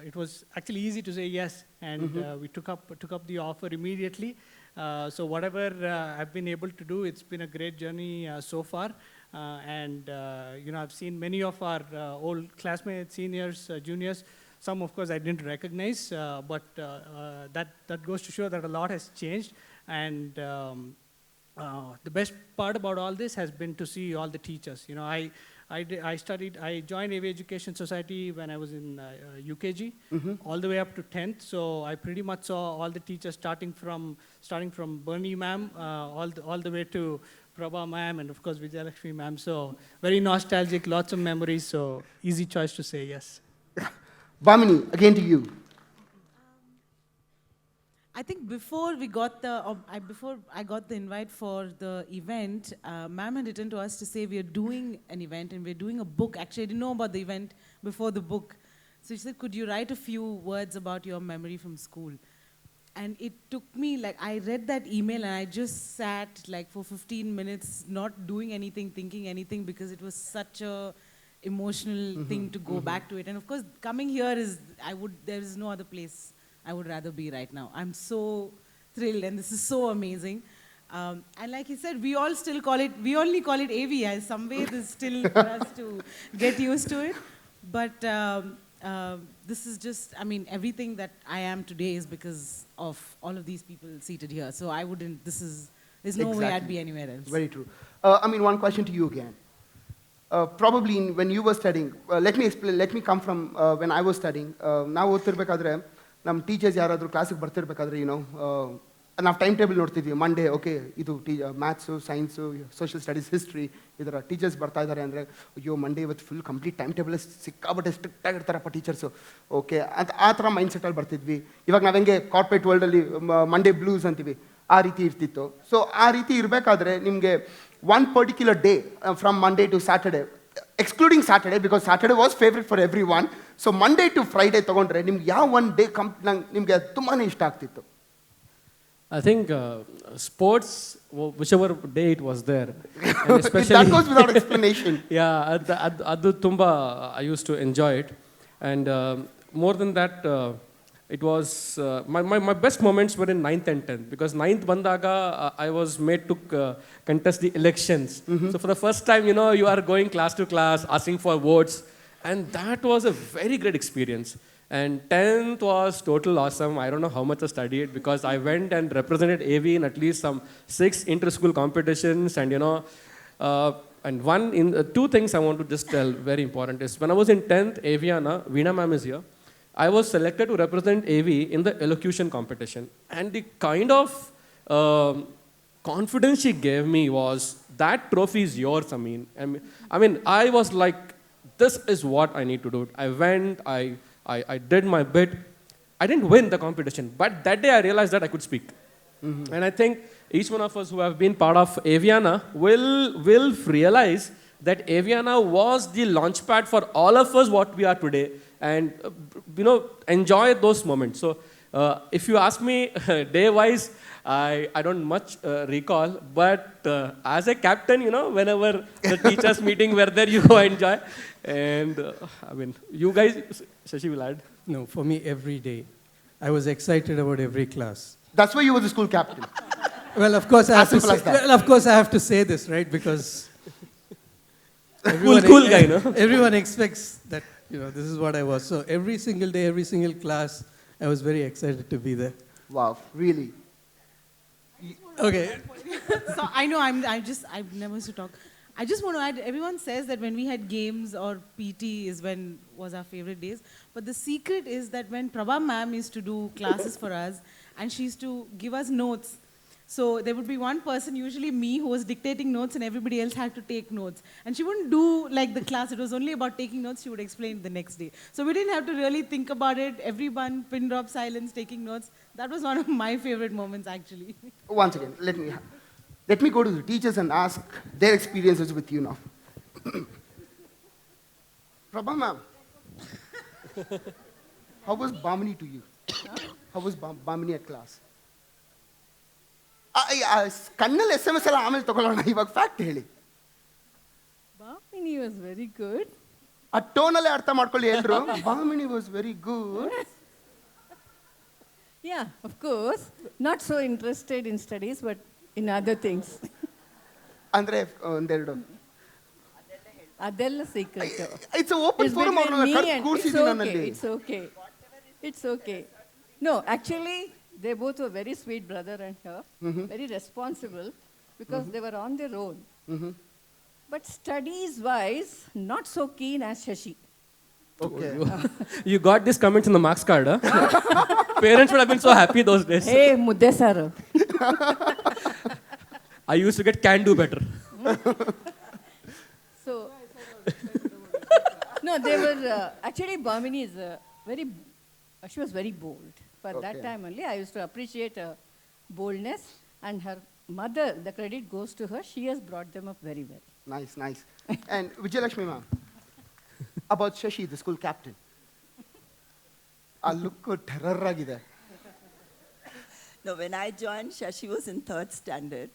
it was actually easy to say yes, and we took up the offer immediately. So whatever I've been able to do, it's been a great journey so far, and I've seen many of our old classmates, seniors, juniors. Some, of course, I didn't recognize, but that goes to show that a lot has changed. And the best part about all this has been to see all the teachers. I joined AV Education Society when I was in UKG, Mhm. all the way up to 10th. So I pretty much saw all the teachers starting from Bernie ma'am, all the way to Prabha ma'am, and of course Vijayalakshmi ma'am. So very nostalgic, lots of memories. So easy choice to say yes. Bhamini, again to you. I think before we got before I got the invite for the event, ma'am had written to us to say we are doing an event and we're doing a book. Actually, I didn't know about the event before the book. So she said, could you write a few words about your memory from school? And it took me, like, I read that email and I just sat like for 15 minutes, not doing anything, thinking anything, because it was such a emotional thing to go back to it. And of course, coming here there is no other place I would rather be right now. I'm so thrilled, and this is so amazing. And like he said, we only call it AV, as Samved is still for us to get used to it. But this is just, I mean, everything that I am today is because of all of these people seated here. So there's no way I'd be anywhere else. Very true. One question to you again. Probably when you were studying, let me come from when I was studying. Now ಓದ್ತಿರ್ಬೇಕಾದ್ರೆ ನಮ್ಮ teachers ಯಾರಾದರೂ ಕ್ಲಾಸಿಗೆ ಬರ್ತಿರ್ಬೇಕಾದ್ರೆ ನಾವು time table ನೋಡ್ತಿದ್ವಿ. Monday okay ಇದು maths, science, social studies, history ಇದರ teachers ಬರ್ತಾ ಇದ್ದಾರೆ ಅಂದರೆ ಅಯ್ಯೋ ಮಂಡೇ ಇವತ್ತು ಫುಲ್ ಕಂಪ್ಲೀಟ್ ಟೈಮ್ ಟೇಬಲ್ ಸಿಕ್ಕಾಬಟ್ಟೆ ಸ್ಟ್ರಿಕ್ಟ್ ಆಗಿರ್ತಾರಪ್ಪ ಟೀಚರ್ಸು, ಓಕೆ ಅಂತ ಆ ಥರ ಮೈಂಡ್ ಸೆಟ್ಟಲ್ಲಿ ಬರ್ತಿದ್ವಿ. ಇವಾಗ ನಾವು ಹೆಂಗೆ ಕಾರ್ಪೊರೇಟ್ ವರ್ಲ್ಡಲ್ಲಿ ಮಂಡೇ ಬ್ಲೂಸ್ ಅಂತೀವಿ, ಆ ರೀತಿ ಇರ್ತಿತ್ತು. ಸೊ ಆ ರೀತಿ ಇರಬೇಕಾದ್ರೆ ನಿಮಗೆ one particular day from Monday to Saturday, excluding Saturday because Saturday was favorite for everyone. So Monday to Friday ತಗೊಂಡ್ರೆ ನಿಮ್ಗೆ ಯಾವ one day ನಿಮಗೆ ತುಂಬಾನೇ ಇಷ್ಟ ಆಗ್ತಿತ್ತು? I think sports, whichever day it was there, and especially that goes without explanation. Yeah, adu tumba I used to enjoy it, and more than that, it was my best moments were in 9th and 10th, because 9th bandaga I was made to contest the elections. So for the first time, you are going class to class asking for votes, and that was a very great experience. And 10th was total awesome. I don't know how much I studied, because I went and represented AV in at least some 6 inter-school competitions, and and two things I want to just tell very important is when I was in 10th, Aviana, Veena ma'am is here, I was selected to represent AV in the elocution competition. And the kind of confidence she gave me was, that trophy is yours, Amin. I mean, I was like, this is what I need to do. I went, I did my bit. I didn't win the competition, but that day I realized that I could speak. And I think each one of us who have been part of Aviana will realize that Aviana was the launchpad for all of us what we are today, and enjoy those moments. So if you ask me day-wise, I don't much recall, but as a captain, whenever the teachers meeting were there, you go enjoy. And I mean, you guys, Shashi will add. No, for me, every day. I was excited about every class. That's why you were the school captain. Well, of course, I have to say this, right? Because cool guy, no? Everyone expects that, this is what I was. So every single day, every single class, I was very excited to be there. Wow, really? Okay. So I know I've never used to talk. I just want to add, everyone says that when we had games or PT was our favorite days. But the secret is that when Prabha ma'am used to do classes for us, and she used to give us notes. So there would be one person, usually me, who was dictating notes, and everybody else had to take notes. And she wouldn't do like the class. It was only about taking notes. She would explain the next day. So we didn't have to really think about it. Everyone, pin drop silence, taking notes. That was one of my favorite moments, actually. Once again, let me go to the teachers and ask their experiences with you now. Prabha ma'am, how was Bhamini to you? How was Bhamini at class? ಕಣ್ಣಲ್ಲಿ SMS ಎಲ್ಲ ಆಮೇಲೆ ತಗೊಳ್ಳೋಣ, ಇವಾಗ fact ಹೇಳಿ. Bhamini was very good. ಆ ಟೋನಲ್ಲೇ ಅರ್ಥ ಮಾಡ್ಕೊಳ್ಳಿ ಎಲ್ಲರೂ. Bhamini was very good. Yeah, of course. Not so interested in studies, but in other things. ಅಂದ್ರೆ ಒಂದೆರಡು. ಅದೆಲ್ಲ secret. It's an open forum. It's okay. No, actually, they both were very sweet, brother and her. Very responsible, because they were on their own. But studies-wise, not so keen as Shashi. Okay. You got these comments in the marks card, huh? Parents would have been so happy those days. Hey, Mudde sir. I used to get can do better. So, no, they were, actually Bhamini is she was very bold. For that time only, I used to appreciate her boldness, and her mother, the credit goes to her, she has brought them up very well. Nice, nice. And Vijayalakshmi ma'am, about Shashi, the school captain. A look terror agide. No, when I joined, Shashi was in 3rd standard,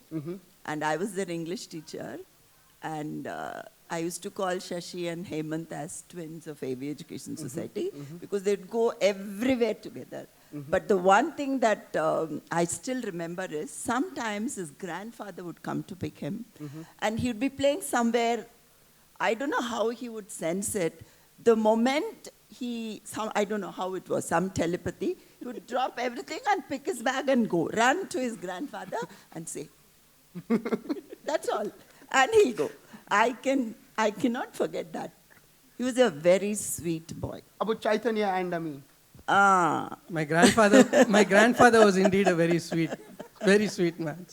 and I was their English teacher. And I used to call Shashi and Hemant as twins of AV Education Society because they'd go everywhere together. But the one thing that I still remember is sometimes his grandfather would come to pick him, and he'd be playing somewhere. I don't know how he would sense it. The moment I don't know how it was, some telepathy, he would drop everything and pick his bag and go, run to his grandfather and say, that's all. And he'll go. I cannot forget that. He was a very sweet boy. About Chaitanya and Ami. My grandfather was indeed a very sweet man.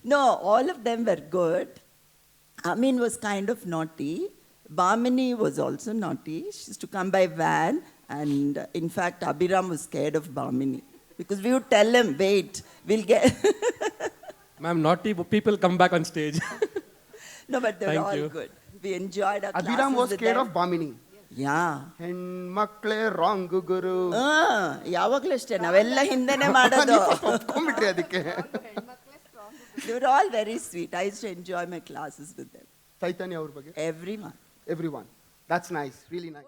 No, all of them were good. Amin was kind of naughty. Bhamini was also naughty. She used to come by van, and in fact, Abhiram was scared of Bhamini because we would tell him, wait, we'll get... Ma'am, naughty people come back on stage. No, but they were all good. We enjoyed our classes. Abhiram was scared of Bhamini. Yeah. ಹೆಣ್ಮಕ್ಳೇ wrong ಗುರು. ಯಾವಾಗಲೂ ಅಷ್ಟೇ ನಾವೆಲ್ಲ ಹಿಂದೆನೆ ಮಾಡೋದು. ಒಪ್ಕೊಂಡ್ಬಿಟ್ರಿ ಅದಕ್ಕೆ. They were all very sweet. I used to enjoy my classes with them. Chaitanya ಅವ್ರ ಬಗ್ಗೆ? Everyone. Everyone. That's nice. Really nice.